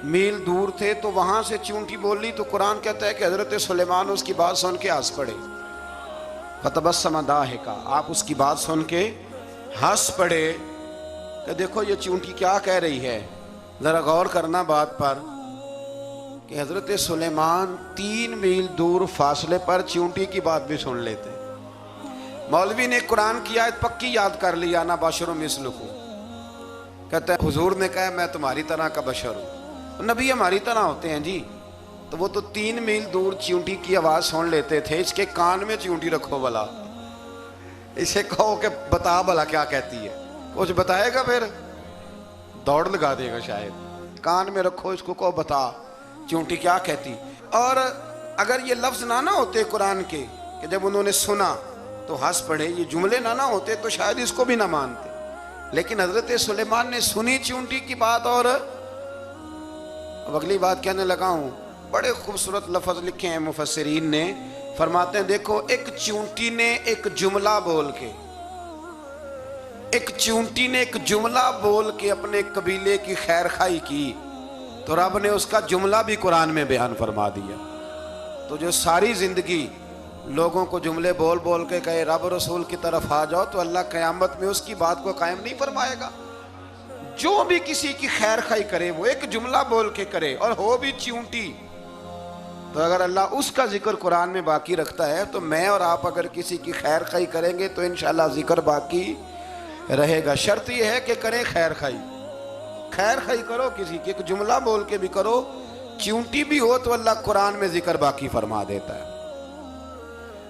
میل دور تھے، تو وہاں سے چیونٹی بول لی تو قرآن کہتا ہے کہ حضرت سلیمان اس کی بات سن کے ہنس پڑے۔ فتبسم ضاحکا، آپ اس کی بات سن کے ہنس پڑے کہ دیکھو یہ چونٹی کیا کہہ رہی ہے۔ ذرا غور کرنا بات پر کہ حضرت سلیمان 3 میل دور فاصلے پر چونٹی کی بات بھی سن لیتے۔ مولوی نے قرآن کی آیت پکی یاد کر لی، انا بشر مثلکم، کہتا ہے حضور نے کہا میں تمہاری طرح کا بشر ہوں، نبی ہماری طرح ہوتے ہیں جی، تو وہ تو 3 میل دور چونٹی کی آواز سن لیتے تھے، اس کے کان میں چونٹی رکھو بلا، اسے کہو کہ بتا بلا کیا کہتی ہے، کچھ بتائے گا پھر دوڑ لگا دے گا شاید، کان میں رکھو اس کو کہو بتا چونٹی کیا کہتی۔ اور اگر یہ لفظ نہ ہوتے قرآن کے کہ جب انہوں نے سنا تو ہنس پڑے، یہ جملے نہ ہوتے تو شاید اس کو بھی نہ مانتے، لیکن حضرت سلیمان نے سنی چونٹی کی بات، اور اب اگلی بات کہنے لگا ہوں، بڑے خوبصورت لفظ لکھے ہیں مفسرین نے، فرماتے ہیں دیکھو ایک چونٹی نے ایک جملہ بول کے، ایک چونٹی نے ایک جملہ بول کے اپنے قبیلے کی خیر خواہی کی تو رب نے اس کا جملہ بھی قرآن میں بیان فرما دیا۔ تو جو ساری زندگی لوگوں کو جملے بول بول کے کہے رب رسول کی طرف آ جاؤ، تو اللہ قیامت میں اس کی بات کو قائم نہیں فرمائے گا۔ جو بھی کسی کی خیر خواہی کرے وہ ایک جملہ بول کے کرے، اور ہو بھی چونٹی، تو اگر اللہ اس کا ذکر قرآن میں باقی رکھتا ہے تو میں اور آپ اگر کسی کی خیر خواہی کریں گے تو انشاءاللہ ذکر باقی رہے گا۔ شرط یہ ہے کہ کریں خیر خواہی، خیر خواہی کرو کسی کی، ایک جملہ بول کے بھی کرو، چونٹی بھی ہو تو اللہ قرآن میں ذکر باقی فرما دیتا ہے۔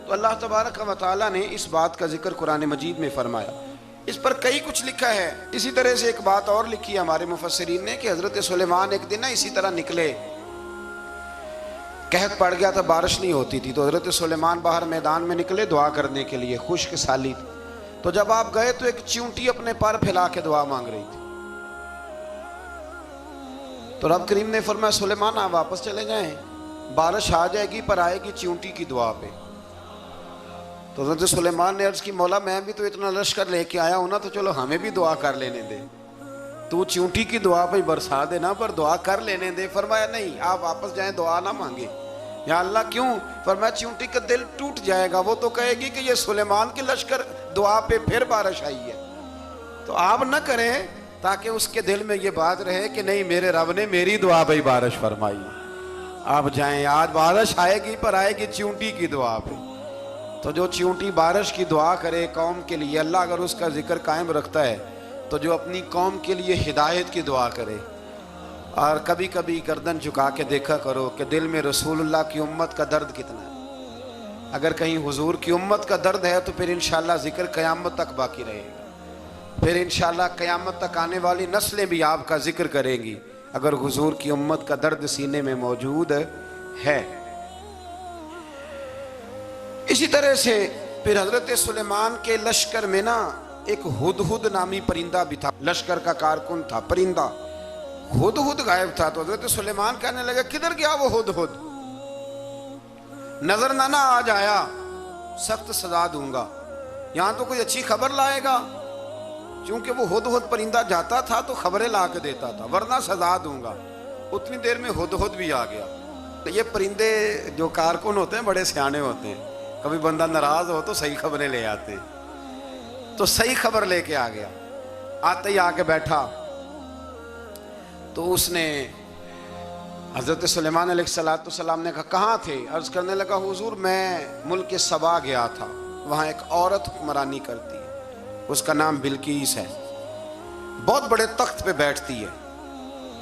تو اللہ تبارک و تعالیٰ نے اس بات کا ذکر قرآن مجید میں فرمایا، اس پر کئی کچھ لکھا ہے۔ اسی طرح سے ایک بات اور لکھی ہے ہمارے مفسرین نے کہ حضرت سلیمان ایک دن اسی طرح نکلے، قحط پڑ گیا تھا، بارش نہیں ہوتی تھی، تو حضرت سلیمان باہر میدان میں نکلے دعا کرنے کے لیے، خشک سالی تھی، تو جب آپ گئے تو ایک چونٹی اپنے پر پھیلا کے دعا مانگ رہی تھی، تو رب کریم نے فرمایا سلیمان آپ واپس چلے جائیں، بارش آ جائے گی پر آئے گی چونٹی کی دعا پہ۔ تو حضرت سلیمان نے عرض کی مولا میں بھی تو اتنا لشکر لے کے آیا ہوں نا، تو چلو ہمیں بھی دعا کر لینے دے، تو چونٹی کی دعا پہ برسا دینا پر دعا کر لینے دے۔ فرمایا نہیں آپ واپس جائیں، دعا نہ مانگے۔ یا اللہ کیوں؟ فرمایا چونٹی کا دل ٹوٹ جائے گا، وہ تو کہے گی کہ یہ سلیمان کی لشکر دعا پہ پھر بارش آئی ہے، تو آپ نہ کریں تاکہ اس کے دل میں یہ بات رہے کہ نہیں میرے رب نے میری دعا پہ بارش فرمائی۔ آپ جائیں، آج بارش آئے گی پر آئے گی چونٹی کی دعا پہ۔ تو جو چونٹی بارش کی دعا کرے قوم کے لیے، اللہ اگر اس کا ذکر قائم رکھتا ہے تو جو اپنی قوم کے لیے ہدایت کی دعا کرے، اور کبھی کبھی گردن جھکا کے دیکھا کرو کہ دل میں رسول اللہ کی امت کا درد کتنا ہے۔ اگر کہیں حضور کی امت کا درد ہے تو پھر انشاءاللہ ذکر قیامت تک باقی رہے گا، پھر انشاءاللہ قیامت تک آنے والی نسلیں بھی آپ کا ذکر کریں گی اگر حضور کی امت کا درد سینے میں موجود ہے۔ اسی طرح سے پھر حضرت سلیمان کے لشکر میں نا ایک ہدہد نامی پرندہ بھی تھا، لشکر کا کارکن تھا پرندہ، ہدہد غائب تھا۔ تو حضرت سلیمان کہنے لگا کدھر گیا وہ ہدہد؟ نظر نہ آ جایا سخت سزا دوں گا، یہاں تو کوئی اچھی خبر لائے گا، چونکہ وہ ہدہد پرندہ جاتا تھا تو خبریں لا کے دیتا تھا، ورنہ سزا دوں گا۔ اتنی دیر میں ہدہد بھی آ گیا۔ یہ پرندے جو کارکن ہوتے ہیں بڑے سیانے ہوتے ہیں، کبھی بندہ ناراض ہو تو صحیح خبریں لے آتے ہیں، تو صحیح خبر لے کے آ گیا۔ آتے ہی آ کے بیٹھا تو اس نے حضرت سلیمان علیہ السلام نے کہا کہاں تھے؟ عرض کرنے لگا حضور میں ملک سبا گیا تھا، وہاں ایک عورت حکمرانی کرتی ہے، اس کا نام بلقیس ہے، بہت بڑے تخت پہ بیٹھتی ہے،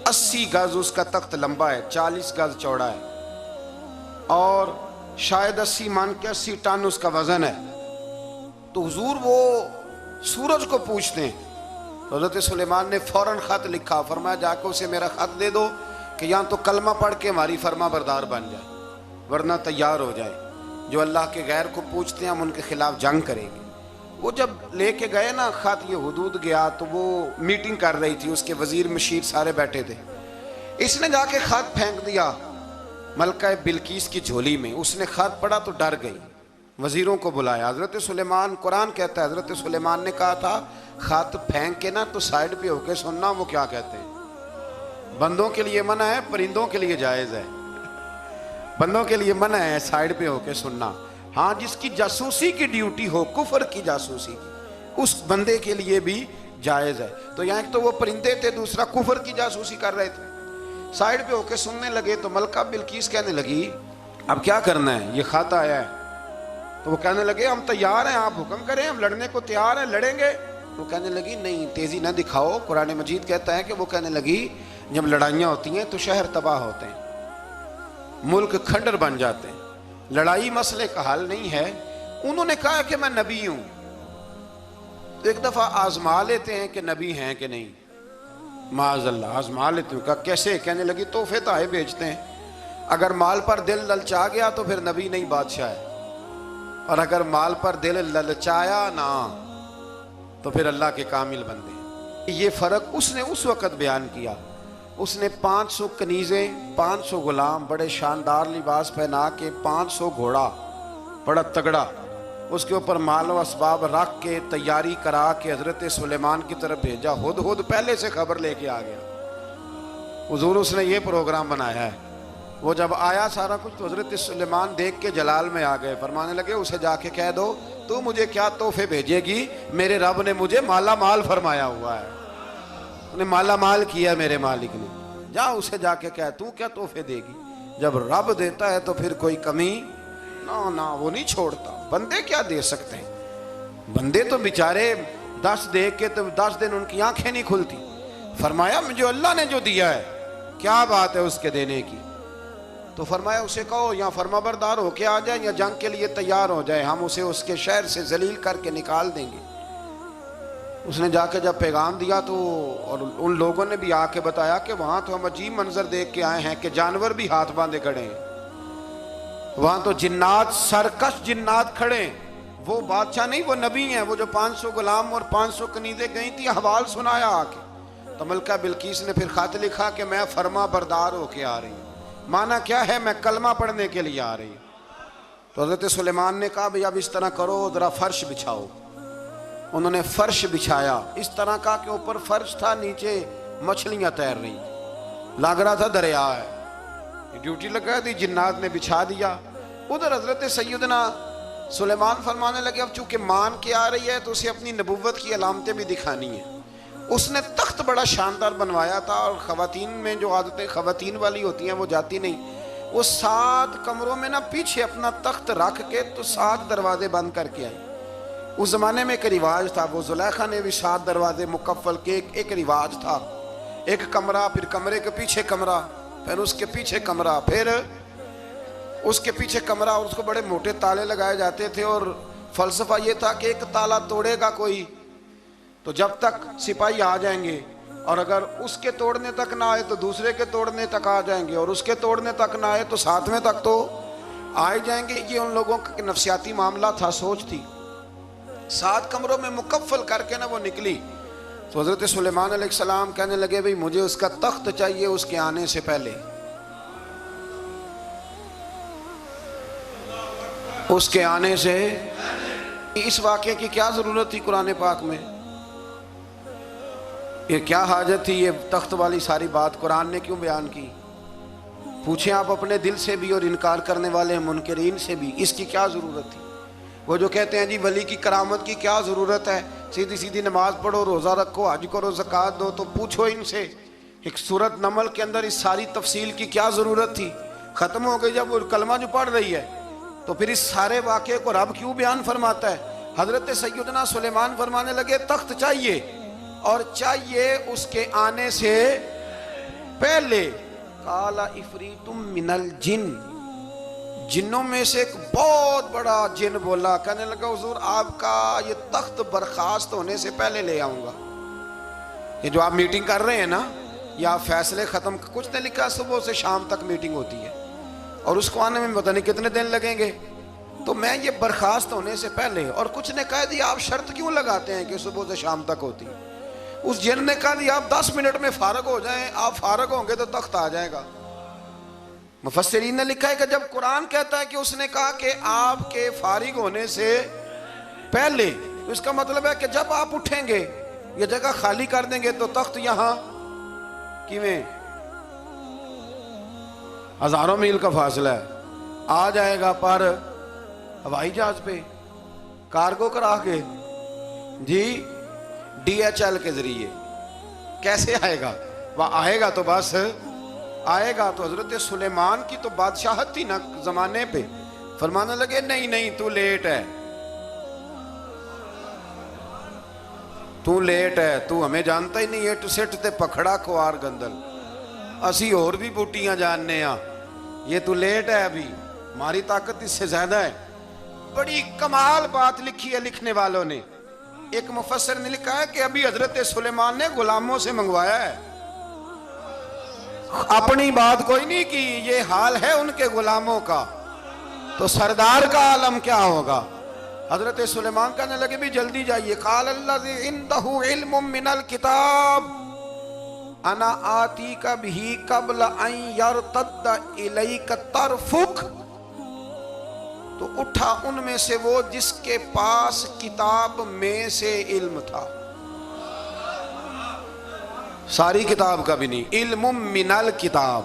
80 گز اس کا تخت لمبا ہے، 40 گز چوڑا ہے، اور شاید 80 مان کے 80 ٹن اس کا وزن ہے۔ تو حضور وہ سورج کو پوچھتے ہیں، حضرت سلیمان نے فوراً خط لکھا، فرمایا جا کے اسے میرا خط دے دو کہ یہاں تو کلمہ پڑھ کے ہماری فرما بردار بن جائے، ورنہ تیار ہو جائے، جو اللہ کے غیر کو پوچھتے ہیں ہم ان کے خلاف جنگ کریں گے۔ وہ جب لے کے گئے نا خط، یہ حدود گیا تو وہ میٹنگ کر رہی تھی، اس کے وزیر مشیر سارے بیٹھے تھے، اس نے جا کے خط پھینک دیا ملکہ بلقیس کی جھولی میں، اس نے خط پڑھا تو ڈر گئی، وزیروں کو بلایا۔ حضرت سلیمان، قرآن کہتا ہے حضرت سلیمان نے کہا تھا خط پھینک کے نا تو سائیڈ پہ ہو کے سننا وہ کیا کہتے ہیں۔ بندوں کے لیے منع ہے، پرندوں کے لیے جائز ہے، بندوں کے لیے منع ہے سائیڈ پہ ہو کے سننا، ہاں جس کی جاسوسی کی ڈیوٹی ہو، کفر کی جاسوسی کی، اس بندے کے لیے بھی جائز ہے۔ تو یہاں ایک تو وہ پرندے تھے، دوسرا کفر کی جاسوسی کر رہے تھے۔ سائیڈ پہ ہو کے سننے لگے تو ملکہ بلقیس کہنے لگی اب کیا کرنا ہے، یہ خط آیا ہے۔ تو وہ کہنے لگے ہم تیار ہیں، آپ حکم کریں، ہم لڑنے کو تیار ہیں، لڑیں گے۔ وہ کہنے لگی نہیں تیزی نہ دکھاؤ، قرآن مجید کہتا ہے کہ وہ کہنے لگی جب لڑائیاں ہوتی ہیں تو شہر تباہ ہوتے ہیں، ملک کھنڈر بن جاتے ہیں، لڑائی مسئلے کا حل نہیں ہے۔ انہوں نے کہا کہ میں نبی ہوں، تو ایک دفعہ آزما لیتے ہیں کہ نبی ہیں کہ نہیں، معاذ اللہ آزما لیتے ہیں۔ کہا کیسے؟ کہنے لگی تحفے تحائف بھیجتے ہیں، اگر مال پر دل للچا گیا تو پھر نبی نہیں بادشاہ ہے، اور اگر مال پر دل للچایا نہ تو پھر اللہ کے کامل بندے ہیں۔ یہ فرق اس نے اس وقت بیان کیا۔ اس نے 500 کنیزیں، 500 غلام، بڑے شاندار لباس پہنا کے، 500 گھوڑا بڑا تگڑا، اس کے اوپر مال و اسباب رکھ کے تیاری کرا کے حضرت سلیمان کی طرف بھیجا۔ ہدہد پہلے سے خبر لے کے آ گیا، حضور اس نے یہ پروگرام بنایا ہے۔ وہ جب آیا سارا کچھ تو حضرت سلیمان دیکھ کے جلال میں آ گئے، فرمانے لگے اسے جا کے کہہ دو تو مجھے کیا تحفے بھیجے گی، میرے رب نے مجھے مالا مال فرمایا ہوا ہے، انہیں مالا مال کیا میرے مالک نے، جا اسے جا کے کہہ تو کیا تحفے دے گی۔ جب رب دیتا ہے تو پھر کوئی کمی نہ وہ نہیں چھوڑتا۔ بندے کیا دے سکتے ہیں، بندے تو بیچارے 10 دے کے تو 10 دن ان کی آنکھیں نہیں کھلتی۔ فرمایا مجھے اللہ نے جو دیا ہے کیا بات ہے اس کے دینے کی، تو فرمایا اسے کہو یا فرما بردار ہو کے آ جائے یا جنگ کے لیے تیار ہو جائے، ہم اسے اس کے شہر سے ذلیل کر کے نکال دیں گے۔ اس نے جا کے جب پیغام دیا تو اور ان لوگوں نے بھی آ کے بتایا کہ وہاں تو ہم عجیب منظر دیکھ کے آئے ہیں کہ جانور بھی ہاتھ باندھے کھڑے ہیں، وہاں تو جنات، سرکش جنات کھڑے ہیں۔ وہ بادشاہ نہیں، وہ نبی ہیں، وہ جو 500 غلام اور 500 کنیزیں گئی تھی، حوال سنایا آ کے۔ تو ملکہ بلقیس نے پھر خط لکھا کہ میں فرما بردار ہو کے آ رہی ہوں۔ معنی کیا ہے؟ میں کلمہ پڑھنے کے لیے آ رہی ہوں۔ تو حضرت سلیمان نے کہا بھئی اب اس طرح کرو، ذرا فرش بچھاؤ۔ انہوں نے فرش بچھایا، اس طرح کا کہ اوپر فرش تھا، نیچے مچھلیاں تیر رہی، لگ رہا تھا دریا ہے۔ ڈیوٹی لگا دی، جنات نے بچھا دیا۔ ادھر حضرت سیدنا سلیمان فرمانے لگے اب چونکہ مان کے آ رہی ہے تو اسے اپنی نبوت کی علامتیں بھی دکھانی ہیں۔ اس نے تخت بڑا شاندار بنوایا تھا، اور خواتین میں جو عادتیں خواتین والی ہوتی ہیں وہ جاتی نہیں۔ وہ 7 کمروں میں پیچھے اپنا تخت رکھ کے تو 7 دروازے بند کر کے آئی۔ اس زمانے میں ایک رواج تھا، وہ زلیخا نے بھی 7 دروازے مکفل کے ایک رواج تھا، ایک کمرہ، پھر کمرے کے پیچھے کمرہ، پھر اس کے پیچھے کمرہ، پھر اس کے پیچھے کمرہ، اور اس کو بڑے موٹے تالے لگائے جاتے تھے۔ اور فلسفہ یہ تھا کہ ایک تالا توڑے گا کوئی تو جب تک سپاہی آ جائیں گے، اور اگر اس کے توڑنے تک نہ آئے تو دوسرے کے توڑنے تک آ جائیں گے، اور اس کے توڑنے تک نہ آئے تو 7ویں تک تو آئے جائیں گے۔ یہ ان لوگوں کا نفسیاتی معاملہ تھا، سوچ تھی۔ 7 کمروں میں مکفل کر کے وہ نکلی تو حضرت سلیمان علیہ السلام کہنے لگے بھئی مجھے اس کا تخت چاہیے اس کے آنے سے پہلے۔ اس کے آنے سے اس واقعے کی کیا ضرورت تھی قرآن پاک میں؟ یہ کیا حاجت تھی یہ تخت والی ساری بات قرآن نے کیوں بیان کی؟ پوچھیں آپ اپنے دل سے بھی اور انکار کرنے والے منکرین سے بھی، اس کی کیا ضرورت تھی؟ وہ جو کہتے ہیں جی ولی کی کرامت کی کیا ضرورت ہے، سیدھی سیدھی نماز پڑھو، روزہ رکھو، حج کرو، زکوٰۃ دو، تو پوچھو ان سے ایک سورت نمل کے اندر اس ساری تفصیل کی کیا ضرورت تھی؟ ختم ہو گئی جب وہ کلمہ جو پڑھ رہی ہے، تو پھر اس سارے واقعے کو رب کیوں بیان فرماتا ہے؟ حضرت سیدنا سلیمان فرمانے لگے تخت چاہیے، اور چاہیے اس کے آنے سے پہلے۔ قال عفریت من الجن، جنوں میں سے ایک بہت بڑا جن بولا، کہنے لگا حضور آپ کا یہ تخت برخاست ہونے سے پہلے لے آؤں گا۔ یہ جو آپ میٹنگ کر رہے ہیں نا، یا آپ فیصلے ختم، کچھ نے لکھا صبح سے شام تک میٹنگ ہوتی ہے اور اس کو آنے میں پتہ نہیں کتنے دن لگیں گے، تو میں یہ برخاست ہونے سے پہلے، اور کچھ نے کہہ دیا آپ شرط کیوں لگاتے ہیں کہ صبح سے شام تک ہوتی؟ اس جن نے کہا دیا آپ 10 منٹ میں فارغ ہو جائیں، آپ فارغ ہوں گے تو تخت آ جائے گا۔ مفسرین نے لکھا ہے کہ جب قرآن کہتا ہے کہ اس نے کہا کہ آپ کے فارغ ہونے سے پہلے، اس کا مطلب ہے کہ جب آپ اٹھیں گے، یہ جگہ خالی کر دیں گے تو تخت یہاں کیویں ہزاروں میل کا فاصلہ ہے، آ جائے گا۔ پر ہوائی جہاز پہ کارگو کرا کے جی DHL کے ذریعے کیسے آئے گا؟ وہ آئے گا تو بس آئے گا تو حضرت سلیمان کی تو بادشاہت تھی نا زمانے پہ. فرمانے لگے نہیں نہیں تو لیٹ ہے، تو لیٹ ہے، تو ہمیں جانتا ہی نہیں ہے. تو سٹ تے پکھڑا کوار گندل اسی اور بھی بوٹیاں جاننے ہاں، یہ تو لیٹ ہے، ابھی ہماری طاقت اس سے زیادہ ہے. بڑی کمال بات لکھی ہے لکھنے والوں نے. ایک مفسر نے لکھا ہے کہ ابھی حضرت سلیمان نے غلاموں سے منگوایا ہے، اپنی بات کوئی نہیں کی. یہ حال ہے ان کے غلاموں کا، تو سردار کا عالم کیا ہوگا؟ حضرت سلیمان کہنے لگے بھی جلدی جائیے. قال الذی عنده علم من الکتاب انا آتیک بہ قبل ان یرتد الیک طرفک. تو اٹھا ان میں سے وہ جس کے پاس کتاب میں سے علم تھا، ساری کتاب کا بھی نہیں، علم من الکتاب،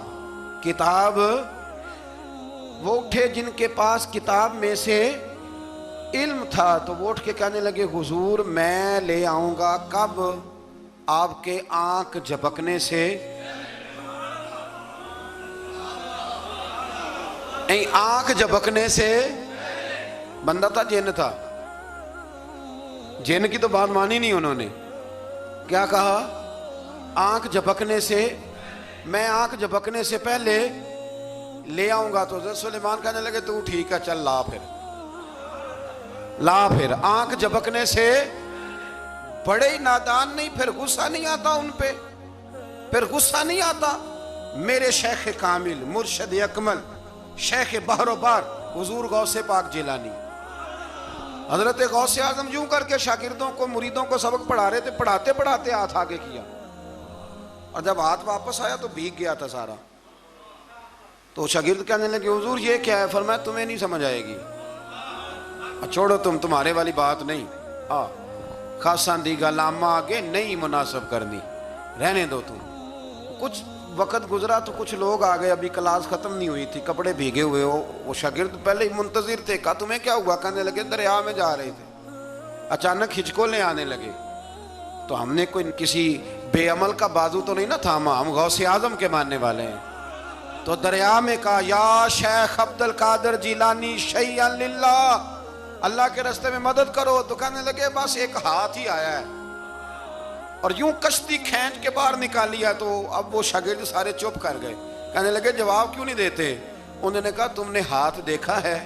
کتاب. وہ اٹھے جن کے پاس کتاب میں سے علم تھا، تو وہ اٹھ کے کہنے لگے حضور میں لے آؤں گا. کب؟ آپ کے آنکھ جھپکنے سے. آنکھ جھپکنے سے. بندہ تھا جن تھا؟ جن کی تو بات مانی نہیں انہوں نے. کیا کہا؟ آنکھ جھپکنے سے. میں آنکھ جھپکنے سے پہلے لے آؤں گا. تو حضرت سلیمان کہنے لگے تو ٹھیک ہے چل لا پھر، لا پھر. آنکھ جھپکنے سے. بڑے ہی نادان نہیں، پھر غصہ نہیں آتا ان پہ، پھر غصہ نہیں آتا. میرے شیخ کامل مرشد اکمل شیخ بحر و بار حضور غوث پاک جیلانی، حضرت غوث اعظم یوں کر کے شاگردوں کو مریدوں کو سبق پڑھا رہے تھے، پڑھاتے پڑھاتے ہاتھ آگے کیا، اور جب ہاتھ واپس آیا تو بھیگ گیا تھا سارا. تو شاگرد کہنے لگے حضور یہ کیا ہے؟ فرمایا تمہیں نہیں سمجھ آئے گی، چھوڑو تمہارے والی بات نہیں. خاصاں دی گلاما آگے نہیں مناسب کرنی، رہنے دو تم. کچھ وقت گزرا تو کچھ لوگ آ گئے، ابھی کلاس ختم نہیں ہوئی تھی، کپڑے بھیگے ہوئے ہو. وہ شاگرد پہلے ہی منتظر تھے. کہا تمہیں کیا ہوا؟ کہنے لگے دریا میں جا رہے تھے، اچانک ہچکولیں آنے لگے. تو ہم نے کوئی کسی بے عمل کا بازو تو نہیں نہ تھاما، ہم غوث اعظم کے ماننے والے ہیں. تو دریا میں کہا یا شیخ عبد القادر جیلانی شیئا للہ، اللہ کے راستے میں مدد کرو. تو کہنے لگے بس ایک ہاتھ ہی آیا ہے، اور یوں کشتی کھینچ کے باہر نکالی ہے. تو اب وہ شاگرد سارے چپ کر گئے، کہنے لگے جواب کیوں نہیں دیتے؟ انہوں نے کہا تم نے ہاتھ دیکھا ہے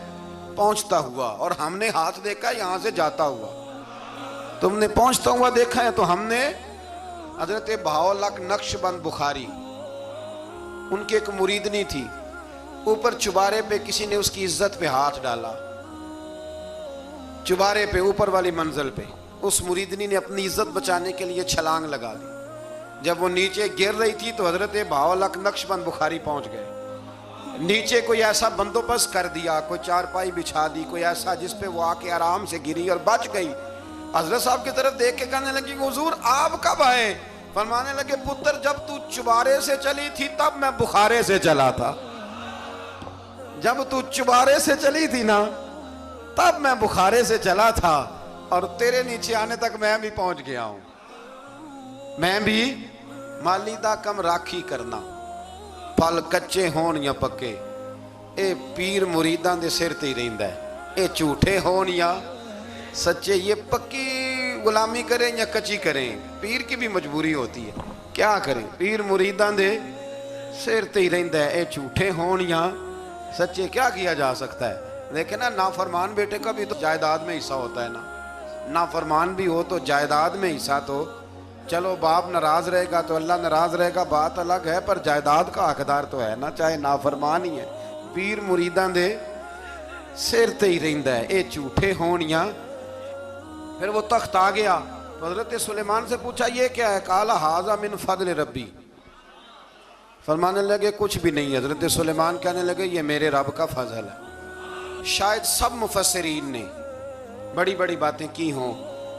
پہنچتا ہوا، اور ہم نے ہاتھ دیکھا یہاں سے جاتا ہوا. تم نے پہنچتا ہوا دیکھا ہے، تو ہم نے حضرت بہاؤالحق نقشبند بخاری، ان کی ایک مریدنی تھی، اوپر چبارے پہ کسی نے اس کی عزت پہ ہاتھ ڈالا، چبارے پہ اوپر والی منزل پہ. اس مریدنی نے اپنی عزت بچانے کے لیے چھلانگ لگا دی. جب وہ نیچے گر رہی تھی تو حضرت بہاؤالحق نقشبند بخاری پہنچ گئے. نیچے کوئی ایسا بندوبست کر دیا، کوئی چارپائی بچھا دی، کوئی ایسا جس پہ وہ آ کے آرام سے گری اور بچ گئی. حضرت صاحب کی طرف دیکھ کے کہنے لگی حضور آپ کب آئے؟ فرمانے لگے پتر جب تو چبارے سے چلی تھی تب میں بخارے سے چلا تھا. جب تو چبارے سے چلی تھی نا تب میں بخارے سے چلا تھا، اور تیرے نیچے آنے تک میں بھی پہنچ گیا ہوں. میں بھی مالیدہ کم راکھی کرنا، پھل کچے ہون یا پکے، اے پیر مریداں دے سر تے ہی رہندا ہے. اے جھوٹے ہون یا سچے، یہ پکی غلامی کریں یا کچی کریں، پیر کی بھی مجبوری ہوتی ہے. کیا کریں؟ پیر مریداں دے سر تے ہی رہندا ہے. اے جھوٹے ہون یا سچے، کیا کیا جا سکتا ہے؟ لیکن نا نافرمان بیٹے کا بھی تو جائیداد میں حصہ ہوتا ہے نا. نافرمان بھی ہو تو جائیداد میں حصہ، تو چلو باپ ناراض رہے گا تو اللہ ناراض رہے گا، بات الگ ہے، پر جائیداد کا حقدار تو ہے نا، چاہے نافرمان ہی ہے. پیر مریداں دے سر تے ہی رہندا ہے، اے جھوٹے ہون یا. پھر وہ تخت آ گیا تو حضرت سلیمان سے پوچھا یہ کیا ہے؟ قال ھذا من فضل ربی. فرمانے لگے کچھ بھی نہیں. حضرت سلیمان کہنے لگے یہ میرے رب کا فضل ہے. شاید سب مفسرین نے بڑی بڑی باتیں کی ہوں،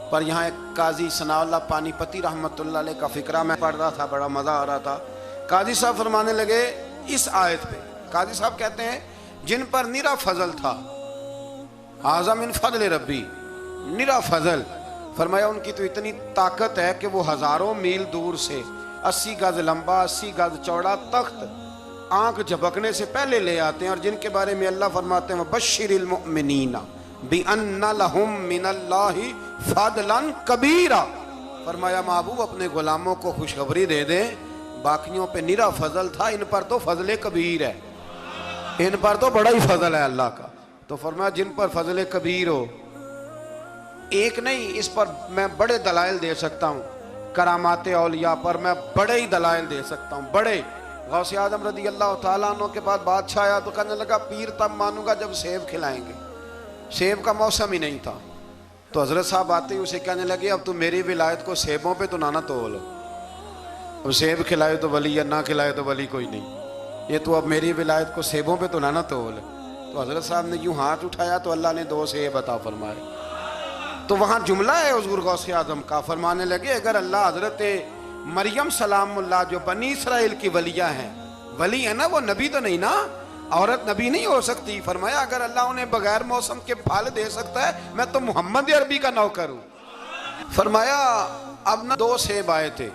پر یہاں ایک قاضی ثناء اللہ پانی پتی رحمۃ اللہ علیہ کا فقرہ میں پڑھ رہا تھا، بڑا مزہ آ رہا تھا. قاضی صاحب فرمانے لگے اس آیت پہ، قاضی صاحب کہتے ہیں جن پر نرا فضل تھا ھذا من فضل ربی، نرا فضل۔ فرمایا ان کی تو اتنی طاقت ہے کہ وہ ہزاروں میل دور سے 80 گز لمبا 80 گز چوڑا تخت آنکھ جھپکنے سے پہلے لے آتے ہیں، اور جن کے بارے میں اللہ فرماتے ہیں وَبَشِّرِ الْمُؤْمِنِينَ بِأَنَّ لَهُم مِّنَ اللَّهِ فَضْلًا كَبِيرًا۔ فرمایا محبوب اپنے غلاموں کو خوشخبری دے دیں، باقیوں پہ نرا فضل تھا، ان پر تو فضل کبیر ہے، ان پر تو بڑا ہی فضل ہے اللہ کا۔ تو فرمایا جن پر فضل کبیر ہو، ایک نہیں، اس پر میں بڑے دلائل دے سکتا ہوں، کرامات اولیاء پر میں بڑے ہی دلائل دے سکتا ہوں، بڑے۔ غوث اعظم رضی اللہ تعالیٰ عنہ کے بعد بادشاہ آیا تو کہنے لگا پیر تب مانوں گا جب سیب کھلائیں گے، سیب کا موسم ہی نہیں تھا۔ تو حضرت صاحب آتے ہی اسے کہنے لگے اب تو میری ولایت کو سیبوں پہ تو نہ تولو، اب سیب کھلائے تو ولی یا نہ کھلائے تو ولی کوئی نہیں، یہ تو اب میری ولایت کو سیبوں پہ تو نہ تول۔ تو حضرت صاحب نے یوں ہاتھ اٹھایا تو اللہ نے 2 سیب عطا فرمائے۔ تو وہاں جملہ ہے حضور غوث اعظم کا، فرمانے لگے اگر اللہ حضرت مریم سلام اللہ جو بنی اسرائیل کی ولیہ ہیں، ولی ہے نا، وہ نبی تو نہیں نا، عورت نبی نہیں ہو سکتی، فرمایا اگر اللہ انہیں بغیر موسم کے پھل دے سکتا ہے میں تو محمد عربی کا نوکر ہوں۔ فرمایا اب نہ 2 سیب آئے تھے،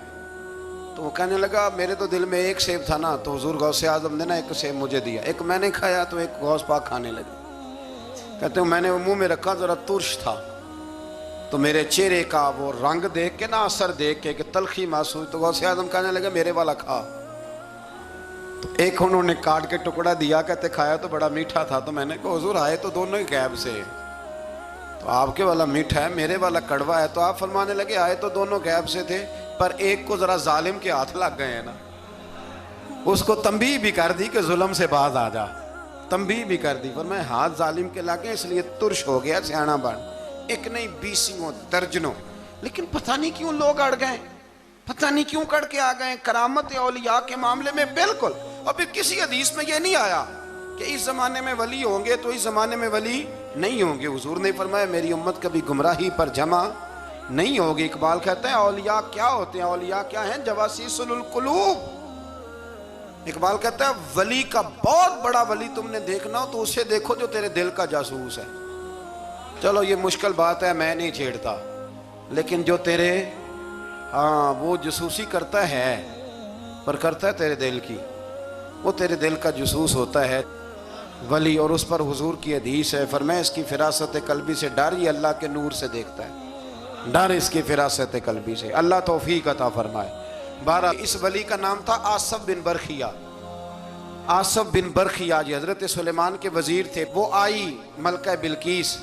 تو وہ کہنے لگا میرے تو دل میں 1 سیب تھا نا، تو حضور غوث اعظم نے نا 1 سیب مجھے دیا، 1 میں نے کھایا تو 1 غوث پاک کھانے لگے۔ کہتے ہیں میں نے منہ میں رکھا ذرا ترش تھا، تو میرے چہرے کا وہ رنگ دیکھ کے نا، اثر دیکھ کے کہ تلخی محسوس، تو غوث اعظم کہنے لگے میرے والا کھا۔ تو 1 انہوں نے کاٹ کے ٹکڑا دیا، کہتے کھایا تو بڑا میٹھا تھا، تو میں نے کہا حضور آئے تو دونوں ہی غیب سے، تو آپ کے والا میٹھا ہے میرے والا کڑوا ہے، تو آپ فرمانے لگے آئے تو دونوں غیب سے تھے، پر ایک کو ذرا ظالم کے ہاتھ لگ گئے ہیں نا، اس کو تنبیہ بھی کر دی کہ ظلم سے باز آ جا، تنبیہ بھی کر دی، فرمایا ہاتھ ظالم کے لگے اس لیے ترش ہو گیا سیانا بن، 1 نہیں 20 درجنوں۔ لیکن پتہ نہیں کیوں لوگ اڑ گئے، پتہ نہیں کیوں کڑ کے آ گئے کرامت اولیاء کے معاملے میں بالکل۔ اور پھر کسی حدیث میں یہ نہیں آیا کہ اس زمانے میں ولی ہوں گے تو اس زمانے میں ولی نہیں ہوں گے، حضور نے فرمایا میری امت کبھی گمراہی پر جمع نہیں ہوگی۔ اقبال کہتے ہیں اولیاء کیا ہوتے ہیں، اولیاء کیا ہیں، جواسیس القلوب۔ اقبال کہتا ہے ولی کا بہت بڑا ولی تم نے دیکھنا ہو تو اسے دیکھو جو تیرے دل کا جاسوس ہے۔ چلو یہ مشکل بات ہے میں نہیں چھیڑتا، لیکن جو تیرے وہ جاسوسی کرتا ہے، پر کرتا ہے تیرے دل کی، وہ تیرے دل کا جاسوس ہوتا ہے ولی۔ اور اس پر حضور کی حدیث ہے، فرمایا اس کی فراست قلبی سے ڈر، یہ اللہ کے نور سے دیکھتا ہے، ڈر اس کی فراست قلبی سے، اللہ توفیق عطا فرمائے۔ بہرحال اس ولی کا نام تھا آصف بن برخیہ۔ آصف بن برخیہ جی حضرت سلیمان کے وزیر تھے۔ وہ آئی ملکہ بلقیس،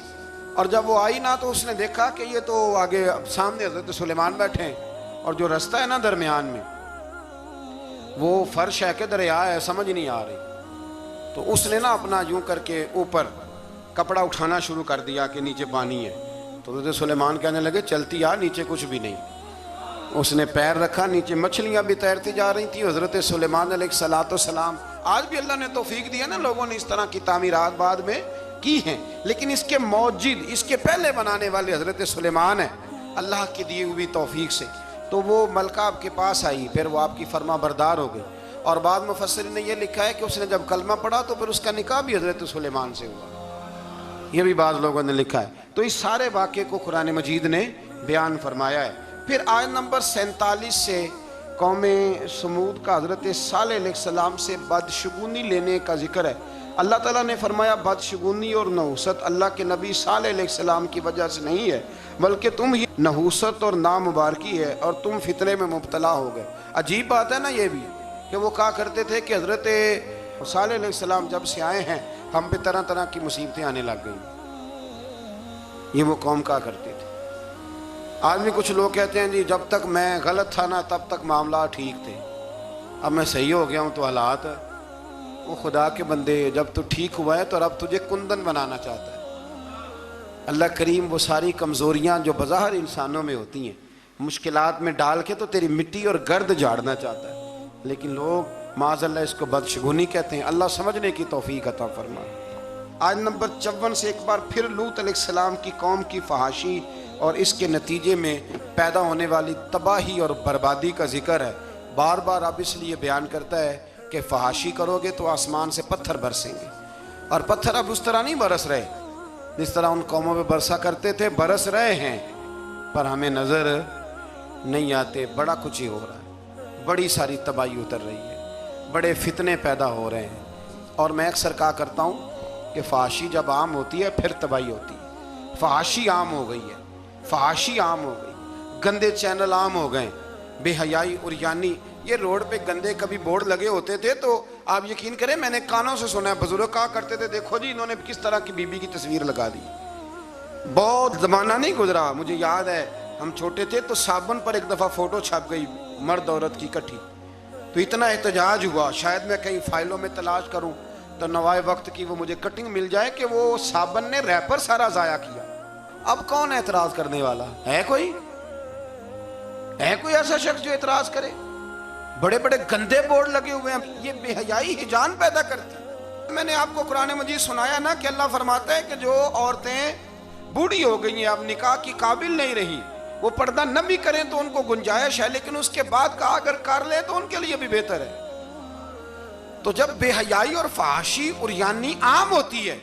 اور جب وہ آئی نا تو اس نے دیکھا کہ یہ تو آگے سامنے حضرت سلیمان بیٹھے ہیں، اور جو رستہ ہے نا درمیان میں وہ فرش ہے کہ دریا ہے سمجھ نہیں آ رہی، تو اس نے نا اپنا یوں کر کے اوپر کپڑا اٹھانا شروع کر دیا کہ نیچے پانی ہے، تو حضرت سلیمان کہنے لگے چلتی آ، نیچے کچھ بھی نہیں۔ اس نے پیر رکھا، نیچے مچھلیاں بھی تیرتی جا رہی تھیں۔ حضرت سلیمان علیہ السلام، آج بھی اللہ نے توفیق دی ہے نا، لوگوں نے اس طرح کی تعمیرات بعد میں کی ہیں، لیکن اس کے موجد، اس کے پہلے بنانے والے حضرت سلیمان ہیں اللہ کی دی ہوئی توفیق سے۔ تو وہ ملکہ آپ کے پاس آئی، پھر وہ آپ کی فرما بردار ہو گئی، اور بعد مفسرین نے یہ لکھا ہے کہ اس نے جب کلمہ پڑھا تو پھر اس کا نکاح بھی حضرت سلیمان سے ہوا، یہ بھی بعض لوگوں نے لکھا ہے۔ تو اس سارے واقعے کو قرآن مجید نے بیان فرمایا ہے۔ پھر آیت نمبر 47 سے قوم سمود کا حضرت صالح علیہ السلام سے بدشگونی لینے کا ذکر ہے۔ اللہ تعالیٰ نے فرمایا بدشگونی اور نحوست اللہ کے نبی صالح علیہ السلام کی وجہ سے نہیں ہے، بلکہ تم ہی نحوست اور نامبارکی ہے اور تم فتنے میں مبتلا ہو گئے۔ عجیب بات ہے نا یہ بھی، کہ وہ کہا کرتے تھے کہ حضرت صالح علیہ السلام جب سے آئے ہیں ہم پہ طرح طرح کی مصیبتیں آنے لگ گئیں، یہ وہ قوم کہا کرتے تھے۔ آج بھی کچھ لوگ کہتے ہیں جی جب تک میں غلط تھا نا تب تک معاملات ٹھیک تھے، اب میں صحیح ہو گیا ہوں تو حالات، وہ خدا کے بندے جب تو ٹھیک ہوا ہے تو رب تجھے کندن بنانا چاہتا ہے۔ اللہ کریم وہ ساری کمزوریاں جو بظاہر انسانوں میں ہوتی ہیں مشکلات میں ڈال کے تو تیری مٹی اور گرد جھاڑنا چاہتا ہے، لیکن لوگ معاذ اللہ اس کو بدشگونی کہتے ہیں۔ اللہ سمجھنے کی توفیق عطا فرمائے۔ آیت نمبر 54 سے ایک بار پھر لوط علیہ السلام کی قوم کی فحاشی اور اس کے نتیجے میں پیدا ہونے والی تباہی اور بربادی کا ذکر ہے۔ بار بار اب اس لیے بیان کرتا ہے کہ فحاشی کرو گے تو آسمان سے پتھر برسیں گے، اور پتھر اب اس طرح نہیں برس رہے جس طرح ان قوموں پہ برسا کرتے تھے برس رہے ہیں، پر ہمیں نظر نہیں آتے۔ بڑا کچھ ہی ہو رہا ہے، بڑی ساری تباہی اتر رہی ہے، بڑے فتنے پیدا ہو رہے ہیں۔ اور میں اکثر کہا کرتا ہوں کہ فحاشی جب عام ہوتی ہے پھر تباہی ہوتی ہے۔ فحاشی عام ہو گئی ہے، فحاشی عام ہو گئی، گندے چینل عام ہو گئے، بے حیائی اور یعنی یہ روڈ پہ گندے کبھی بورڈ لگے ہوتے تھے تو آپ یقین کریں میں نے کانوں سے سنا ہے، بزرگ کہا کرتے تھے دیکھو جی انہوں نے کس طرح کی بی بی کی تصویر لگا دی۔ بہت زمانہ نہیں گزرا، مجھے یاد ہے ہم چھوٹے تھے تو صابن پر ایک دفعہ فوٹو چھپ گئی مرد عورت کی کٹھی، تو اتنا احتجاج ہوا، شاید میں کہیں فائلوں میں تلاش کروں تو نوائے وقت کی وہ مجھے کٹنگ مل جائے کہ وہ صابن نے ریپر سارا ضائع کیا۔ اب کون اعتراض کرنے والا ہے؟ کوئی ایسا شخص جو اعتراض کرے؟ بڑے بڑے گندے بورڈ لگے ہوئے ہیں، یہ بے حیائی ہجان پیدا کرتی ہے۔ میں نے آپ کو قرآن مجید سنایا نا کہ اللہ فرماتا ہے کہ جو عورتیں بوڑھی ہو گئی ہیں اب نکاح کی قابل نہیں رہی، وہ پردہ نہ بھی کریں تو ان کو گنجائش ہے، لیکن اس کے بعد کا اگر کر لیں تو ان کے لیے بھی بہتر ہے۔ تو جب بے حیائی اور فحاشی اور یعنی عام ہوتی ہے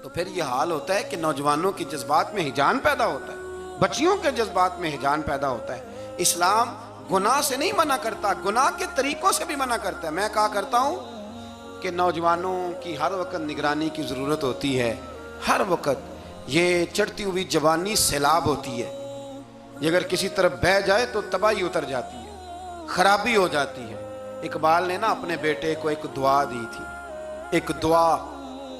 تو پھر یہ حال ہوتا ہے کہ نوجوانوں کے جذبات میں ہجان پیدا ہوتا ہے، بچیوں کے جذبات میں ہجان پیدا ہوتا ہے۔ اسلام گناہ سے نہیں منع کرتا، گناہ کے طریقوں سے بھی منع کرتا ہے۔ میں کہا کرتا ہوں کہ نوجوانوں کی ہر وقت نگرانی کی ضرورت ہوتی ہے، ہر وقت۔ یہ چڑھتی ہوئی جوانی سیلاب ہوتی ہے، یہ اگر کسی طرف بہہ جائے تو تباہی اتر جاتی ہے، خرابی ہو جاتی ہے۔ اقبال نے نا اپنے بیٹے کو ایک دعا دی تھی، ایک دعا۔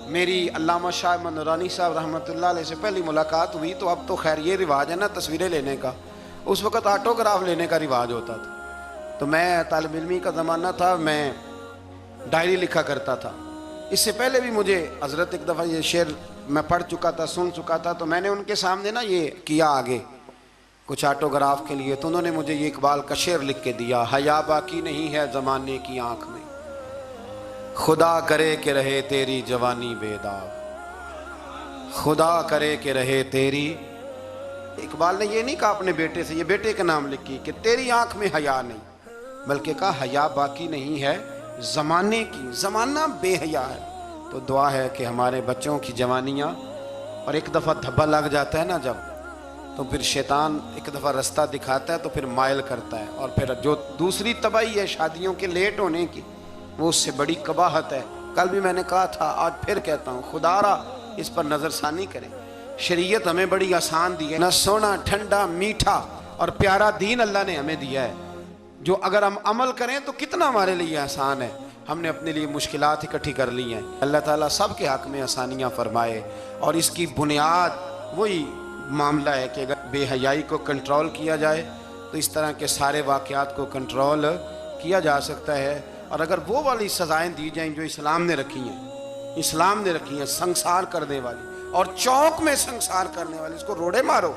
میری علامہ شاہ احمد نورانی صاحب رحمۃ اللہ علیہ سے پہلی ملاقات ہوئی تو اب تو خیر یہ رواج ہے نا تصویریں لینے کا، اس وقت آٹوگراف لینے کا رواج ہوتا تھا۔ تو میں طالب علمی کا زمانہ تھا، میں ڈائری لکھا کرتا تھا۔ اس سے پہلے بھی مجھے حضرت ایک دفعہ یہ شعر میں پڑھ چکا تھا، سن چکا تھا، تو میں نے ان کے سامنے نا یہ کیا آگے کچھ آٹوگراف کے لیے، تو انہوں نے مجھے یہ اقبال کا شعر لکھ کے دیا: حیا باقی نہیں ہے زمانے کی آنکھ میں، خدا کرے کہ رہے تیری جوانی بے داغ، خدا کرے کہ رہے تیری۔ اقبال نے یہ نہیں کہا اپنے بیٹے سے، یہ بیٹے کا نام لکھی کہ تیری آنکھ میں حیا نہیں، بلکہ کہا حیا باقی نہیں ہے زمانے کی، زمانہ بے حیا ہے۔ تو دعا ہے کہ ہمارے بچوں کی جوانیاں، اور ایک دفعہ دھبا لگ جاتا ہے نا جب، تو پھر شیطان ایک دفعہ رستہ دکھاتا ہے تو پھر مائل کرتا ہے، اور پھر جو دوسری تباہی ہے شادیوں کے لیٹ ہونے کی، وہ اس سے بڑی قباحت ہے۔ کل بھی میں نے کہا تھا، آج پھر کہتا ہوں، خدا را اس پر نظر ثانی کریں۔ شریعت ہمیں بڑی آسان دی ہے، نہ سونا ٹھنڈا میٹھا اور پیارا دین اللہ نے ہمیں دیا ہے، جو اگر ہم عمل کریں تو کتنا ہمارے لیے آسان ہے۔ ہم نے اپنے لیے مشکلات اکٹھی کر لی ہیں۔ اللہ تعالیٰ سب کے حق میں آسانیاں فرمائے، اور اس کی بنیاد وہی معاملہ ہے کہ اگر بے حیائی کو کنٹرول کیا جائے تو اس طرح کے سارے واقعات کو کنٹرول کیا جا سکتا ہے۔ اور اگر وہ والی سزائیں دی جائیں جو اسلام نے رکھی ہیں، اسلام نے رکھی ہیں، سنسار کرنے والی اور چوک میں سنسار کرنے والی، اس کو روڑے مارو،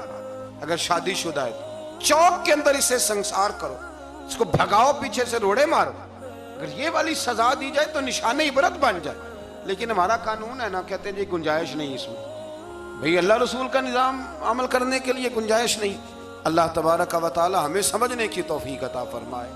اگر شادی شدہ ہے تو چوک کے اندر اسے سنسار کرو، اس کو بھگاؤ، پیچھے سے روڑے مارو، اگر یہ والی سزا دی جائے تو نشان عبرت بن جائے۔ لیکن ہمارا قانون ہے نا، کہتے ہیں جی گنجائش نہیں اس میں، بھئی اللہ رسول کا نظام عمل کرنے کے لیے گنجائش نہیں۔ اللہ تبارک و تعالی ہمیں سمجھنے کی توفیق عطا فرمائے۔